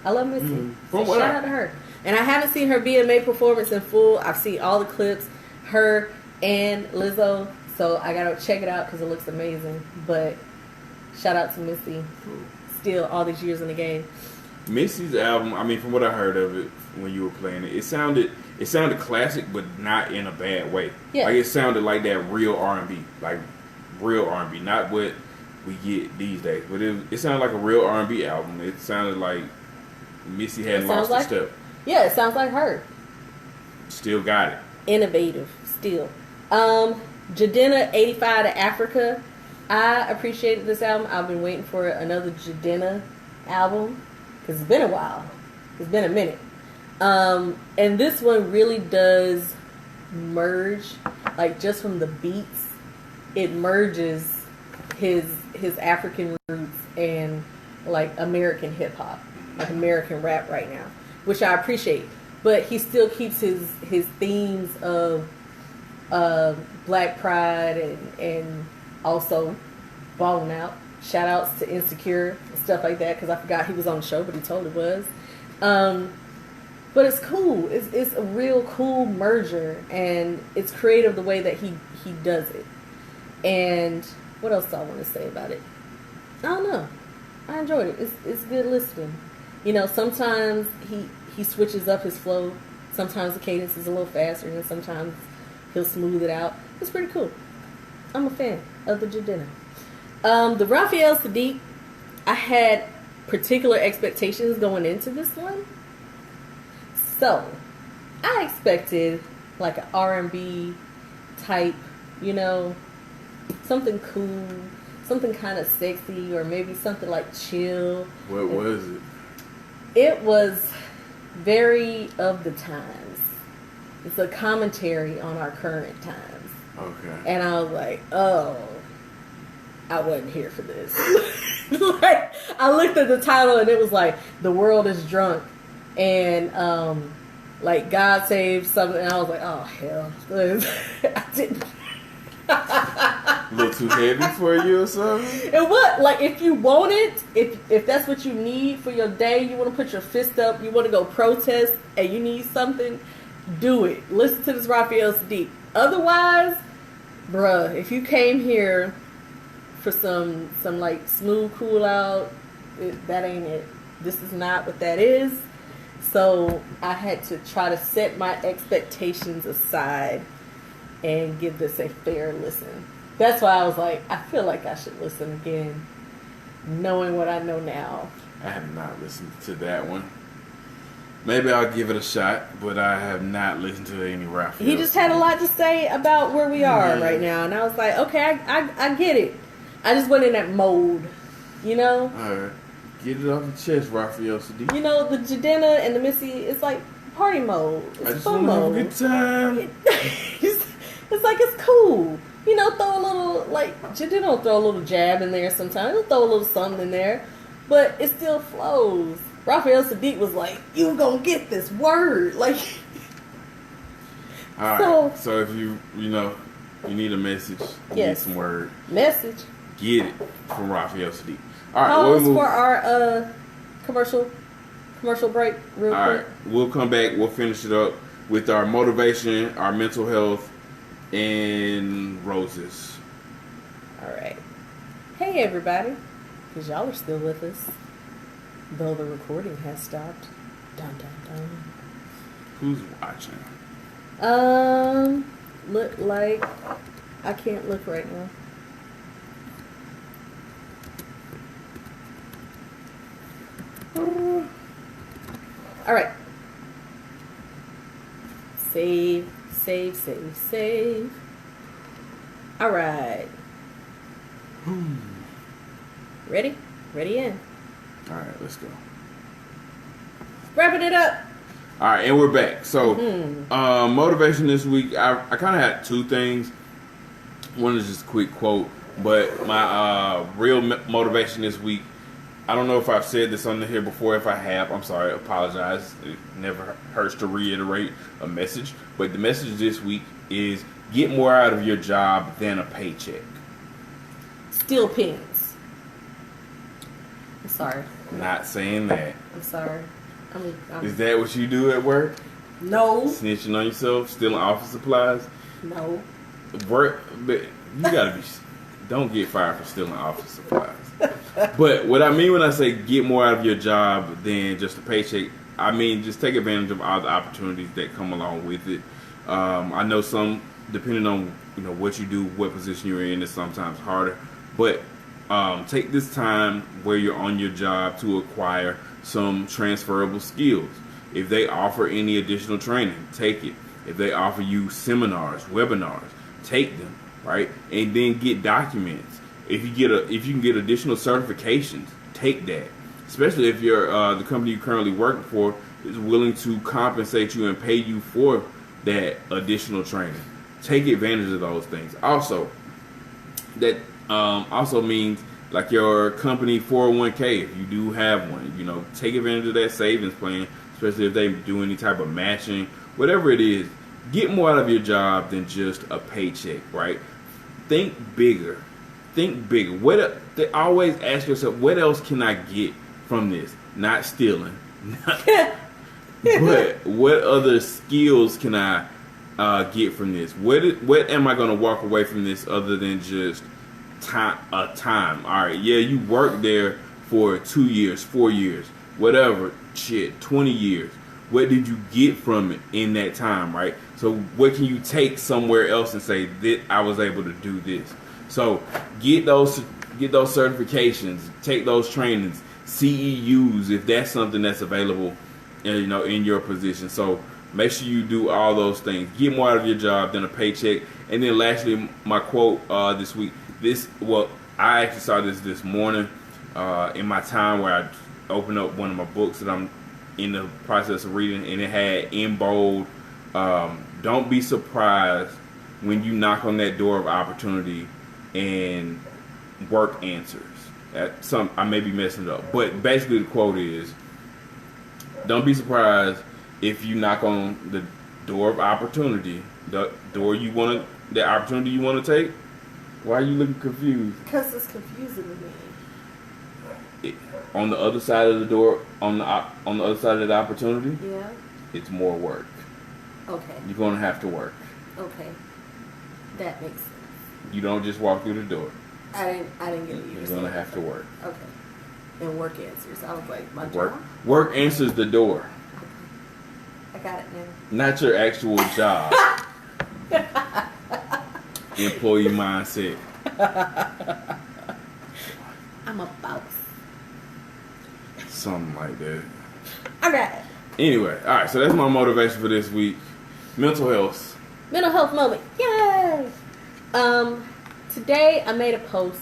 I love Missy. Mm-hmm. So shout out to her. And I haven't seen her BMA performance in full. I've seen all the clips. Her and Lizzo. So I got to check it out because it looks amazing. But shout out to Missy. Cool. Still all these years in the game. Missy's album, I mean, from what I heard of it when you were playing it, it sounded classic, but not in a bad way. Yeah. Like, it sounded like that real R&B. Like, real R&B. Not what we get these days. But it sounded like a real R&B album. It sounded like Missy hadn't lost a step. Yeah, it sounds like her. Still got it. Innovative, still. Jadena 85 to Africa. I appreciated this album. I've been waiting for another Jadena album because it's been a while. It's been a minute. And this one really does merge, like just from the beats, it merges his African roots and like American hip hop, like American rap right now, which I appreciate. But he still keeps his themes of Black pride and also balling out. Shout outs to Insecure and stuff like that because I forgot he was on the show, but he totally was. But it's cool. It's a real cool merger, and it's creative the way that he does it. And what else do I want to say about it? I don't know. I enjoyed it. It's good listening. You know, sometimes he switches up his flow. Sometimes the cadence is a little faster, and sometimes he'll smooth it out. It's pretty cool. I'm a fan of the Jadena. The Raphael Sadiq, I had particular expectations going into this one. So, I expected like an R&B type, you know, something cool, something kind of sexy, or maybe something like chill. What was it? It was very of the times. It's a commentary on our current times. Okay. And I was like, oh, I wasn't here for this. Like, I looked at the title and it was like, The World is Drunk. And, like, God Saved Something. And I was like, oh, hell. I didn't. A little too heavy for you or something? And what? Like, if you want it, if that's what you need for your day, you want to put your fist up, you want to go protest, and you need something, do it. Listen to this Raphael Sadiq. Otherwise, bruh, if you came here for some like smooth cool out, that ain't it. This is not what that is. So I had to try to set my expectations aside and give this a fair listen. That's why I was like, I feel like I should listen again, knowing what I know now. I have not listened to that one. Maybe I'll give it a shot, but I have not listened to any Raphael. He just had a lot to say about where we are right now, and I was like, okay, I get it. I just went in that mode, you know? All right. Get it off your chest, Raphael Sadiq. You know, the Jadena and the Missy, it's like party mode. It's I just fun want to mode. have a good time. It's like, it's cool. You know, throw a little, like, Jadena will throw a little jab in there sometimes. He'll throw a little something in there. But it still flows. Raphael Sadiq was like, you gonna get this word. Like, all right. So if you need a message, you need some word. Message. Get it from Raphael Sadiq. All right. Pause for our commercial break real quick. All right. We'll come back. We'll finish it up with our motivation, our mental health, and roses. All right. Hey, everybody. Because y'all are still with us. Though the recording has stopped. Dun, dun, dun. Who's watching? Look like I can't look right now. All right. Save. All right. Ready? Ready in. All right, let's go. Wrapping it up. All right, and we're back. So, motivation this week, I kind of had two things. one is just a quick quote, but my real motivation this week, I don't know if I've said this on here before. If I have, I'm sorry, I apologize. It never hurts to reiterate a message. But the message this week is get more out of your job than a paycheck. Steel pins. I'm sorry. Not saying that. I'm sorry. Is that what you do at work? No. Snitching on yourself? Stealing office supplies? No. Work, but you gotta be. Don't get fired for stealing office supplies. But what I mean when I say get more out of your job than just a paycheck, I mean just take advantage of all the opportunities that come along with it. I know some, depending on what you do, what position you're in, is sometimes harder. But take this time where you're on your job to acquire some transferable skills. If they offer any additional training, take it. If they offer you seminars, webinars, take them, right? And then get documents. If you can get additional certifications, take that. Especially if you're the company you're currently working for is willing to compensate you and pay you for that additional training. Take advantage of those things. Also, that also means like your company 401k, if you do have one, take advantage of that savings plan, especially if they do any type of matching, whatever it is. Get more out of your job than just a paycheck, right? Think bigger. Think bigger. They always ask yourself, what else can I get from this? Not stealing. But what other skills can I get from this? What am I going to walk away from this other than just time? All right, yeah, you worked there for 2 years, 4 years, whatever, 20 years. What did you get from it in that time, right? So what can you take somewhere else and say that I was able to do this? So get those certifications, take those trainings, CEUs if that's something that's available, in your position. So make sure you do all those things. Get more out of your job than a paycheck. And then lastly, my quote this week. I actually saw this morning in my time where I opened up one of my books that I'm in the process of reading, and it had in bold, don't be surprised when you knock on that door of opportunity and work answers. I may be messing it up, but basically the quote is, don't be surprised if you knock on the door of opportunity, the opportunity you want to take. Why are you looking confused? Because it's confusing to me. On the other side of the door, on the other side of the opportunity, yeah, it's more work. Okay. You're gonna have to work. Okay, that makes sense. You don't just walk through the door. I didn't get it. You're gonna have to work. Okay. And work answers. I was like, my work. job? Work answers the door. Okay. I got it now. Not your actual job. Employee mindset. I'm a boss. Something like that. All right. Anyway, all right. So that's my motivation for this week. Mental health. Mental health moment. Yay! Today I made a post,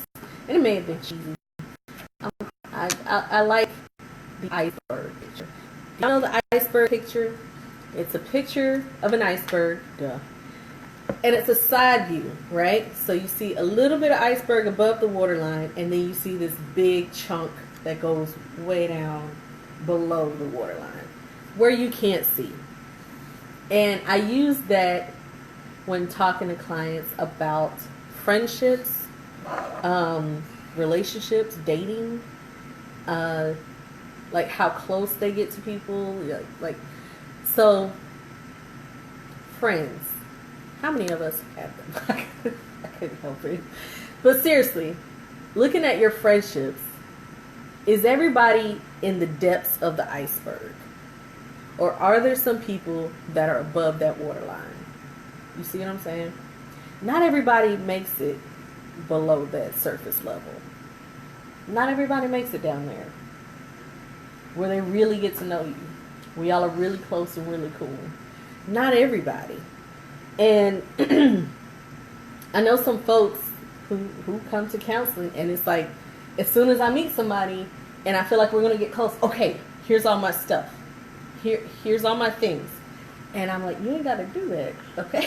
and it may have been cheesy. I like the iceberg picture. You know the iceberg picture? It's a picture of an iceberg. Duh. And it's a side view, right? So you see a little bit of iceberg above the waterline, and then you see this big chunk that goes way down below the waterline, where you can't see. And I use that when talking to clients about friendships, relationships, dating, like how close they get to people, so friends. How many of us have them? I couldn't help it. But seriously, looking at your friendships, is everybody in the depths of the iceberg? Or are there some people that are above that waterline? You see what I'm saying? Not everybody makes it below that surface level. Not everybody makes it down there, where they really get to know you, where y'all are really close and really cool. Not everybody. And I know some folks who come to counseling, and it's like, as soon as I meet somebody and I feel like we're going to get close, okay, here's all my stuff. Here's all my things. And I'm like, you ain't got to do that, okay?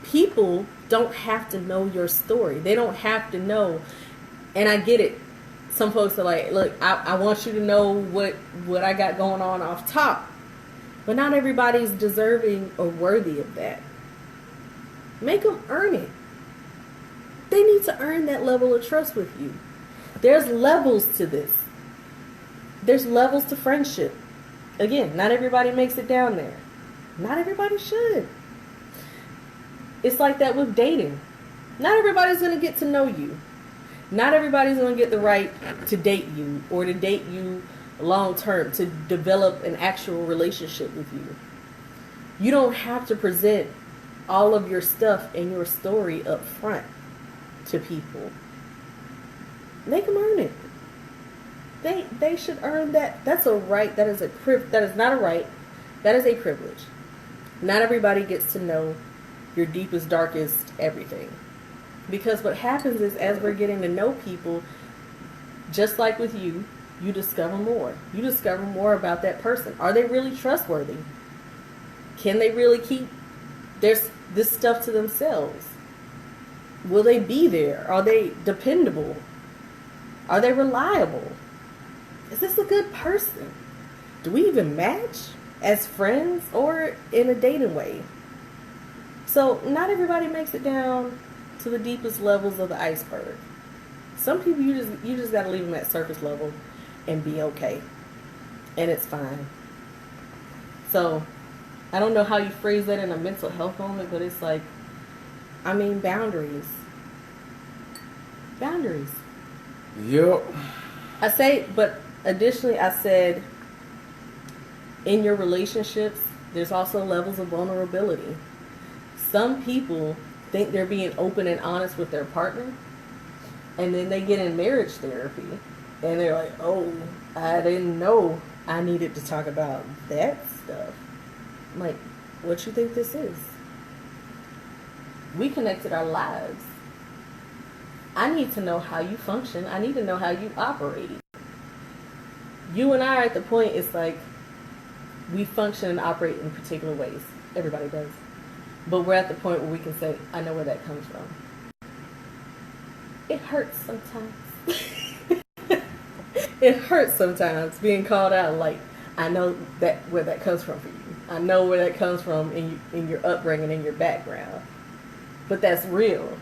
People don't have to know your story. They don't have to know. And I get it. Some folks are like, look, I want you to know what I got going on off top. But not everybody's deserving or worthy of that. Make them earn it. They need to earn that level of trust with you. There's levels to this. There's levels to friendship. Again, not everybody makes it down there. Not everybody should. It's like that with dating. Not everybody's going to get to know you. Not everybody's going to get the right to date you or to date you long term, to develop an actual relationship with you. You don't have to present all of your stuff and your story up front to people. Make them earn it. They should earn that. That's a right. That is not a right. That is a privilege. Not everybody gets to know your deepest, darkest everything. Because what happens is, as we're getting to know people, just like with you, you discover more. You discover more about that person. Are they really trustworthy? Can they really keep this stuff to themselves? Will they be there? Are they dependable? Are they reliable? Is this a good person? Do we even match as friends or in a dating way? So not everybody makes it down to the deepest levels of the iceberg. Some people you just got to leave them at surface level and be okay. And it's fine. So I don't know how you phrase that in a mental health moment, but it's like, I mean, boundaries. Boundaries. Yep. But additionally I said, in your relationships, there's also levels of vulnerability. Some people think they're being open and honest with their partner, and then they get in marriage therapy and they're like, oh, I didn't know I needed to talk about that stuff. I'm like, what you think this is? We connected our lives. I need to know how you function. I need to know how you operate. You and I are at the point, it's like we function and operate in particular ways. Everybody does. But we're at the point where we can say, I know where that comes from. It hurts sometimes. It hurts sometimes being called out, like, I know that where that comes from for you. I know where that comes from in your upbringing, in your background. But that's real.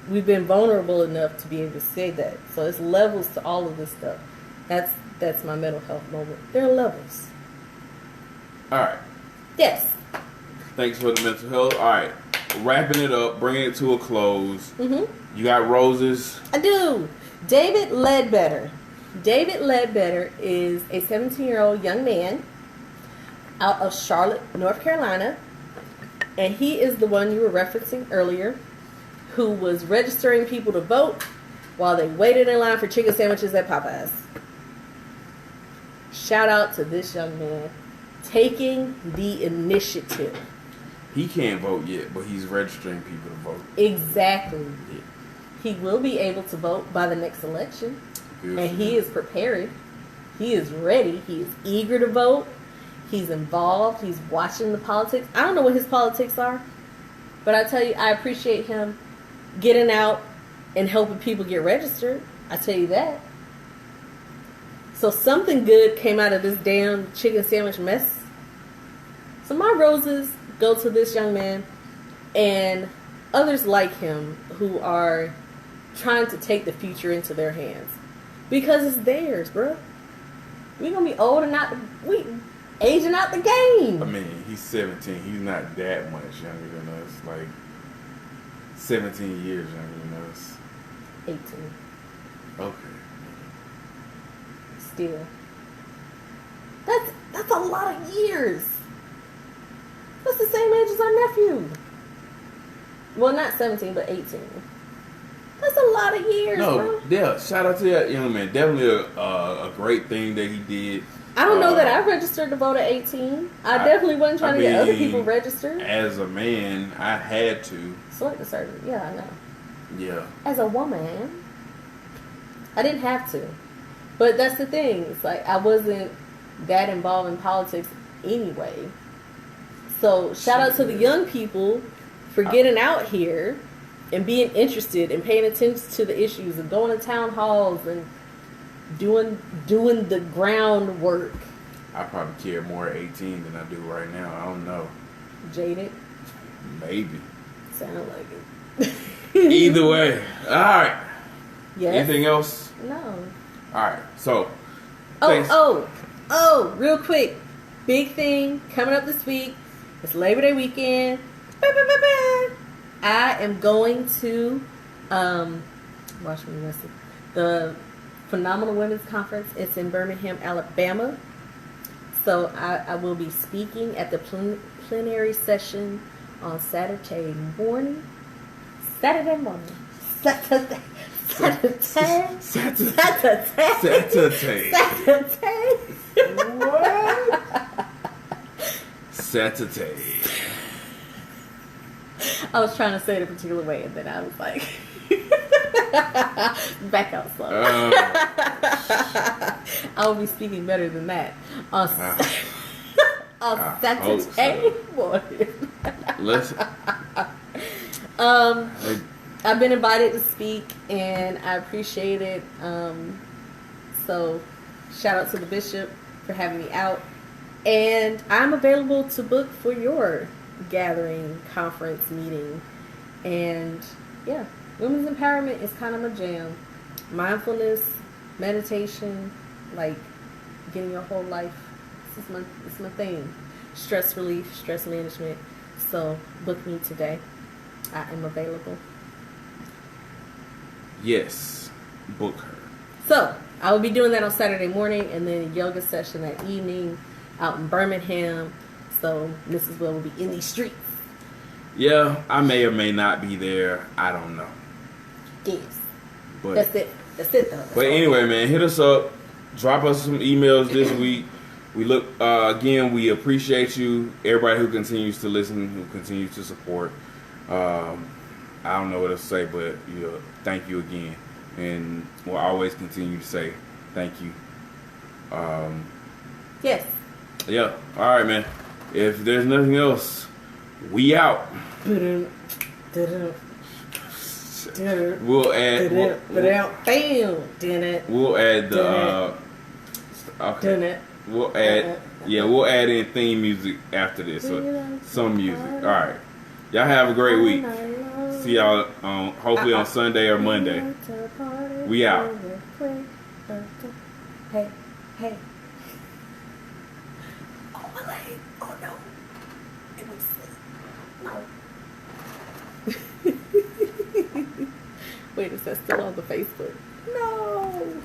We've been vulnerable enough to be able to say that. So it's levels to all of this stuff. That's my mental health moment. There are levels. All right. Yes. Thanks for the mental health. All right. Wrapping it up, bringing it to a close. Mm-hmm. You got roses? I do. David Ledbetter. David Ledbetter is a 17-year-old young man out of Charlotte, North Carolina. And he is the one you were referencing earlier, who was registering people to vote while they waited in line for chicken sandwiches at Popeyes. Shout out to this young man taking the initiative. He can't vote yet, but he's registering people to vote. Exactly. Yeah. He will be able to vote by the next election. Good. And he is prepared. He is ready. He is eager to vote. He's involved. He's watching the politics. I don't know what his politics are, but I tell you, I appreciate him getting out and helping people get registered. I tell you that. So something good came out of this damn chicken sandwich mess. So my roses go to this young man and others like him who are trying to take the future into their hands. Because it's theirs, bro. We're going to be old and we aging out the game. I mean, he's 17. He's not that much younger than us. Like, 17 years younger than us. 18. Okay. Still. That's a lot of years. That's the same age as our nephew. Well, not 17, but 18. That's a lot of years, bro. Yeah, shout out to that young man. Definitely a great thing that he did. I don't know that I registered to vote at 18. I definitely wasn't trying to get other people registered. As a man, I had to. Select a certain. Yeah, I know. Yeah. As a woman, I didn't have to. But that's the thing. It's like I wasn't that involved in politics anyway. So shout out to the young people for getting out here and being interested and paying attention to the issues and going to town halls and doing the groundwork. I probably care more at 18 than I do right now. I don't know. Jaded? Maybe. Sound like it. Either way. All right. Yes. Anything else? No. All right. So. Oh, real quick. Big thing coming up this week. It's Labor Day weekend. I am going to watch me listen. The Phenomenal Women's Conference. It's in Birmingham, Alabama. So I will be speaking at the plenary session on Saturday morning. Saturday. What? Saturday. I was trying to say it a particular way, and then I was like, back out slow. I will be speaking better than that on Saturday morning. I've been invited to speak, and I appreciate it. So, shout out to the bishop for having me out. And I'm available to book for your gathering, conference, meeting. And yeah, women's empowerment is kind of my jam. Mindfulness, meditation, like getting your whole life. It's my thing. Stress relief, stress management. So book me today. I am available. Yes, book her. So I will be doing that on Saturday morning, and then a yoga session that evening out in Birmingham. So Mrs. Webb will be in these streets. Yeah, I may or may not be there. I don't know. Yes. But That's it though. But anyway, man, hit us up. Drop us some emails this week. We look again. We appreciate you, everybody who continues to listen, who continues to support. I don't know what to say, but thank you again, and we'll always continue to say thank you. Yes. Yeah. All right, man. If there's nothing else, we out. We'll add. We'll add the. Okay. We'll add. Yeah, we'll add in theme music after this. So some music. All right. Y'all have a great week. See y'all hopefully on Sunday or Monday. We out. Hey. Oh, my leg. Oh, no. It was no. Wait, is that still on the Facebook? No.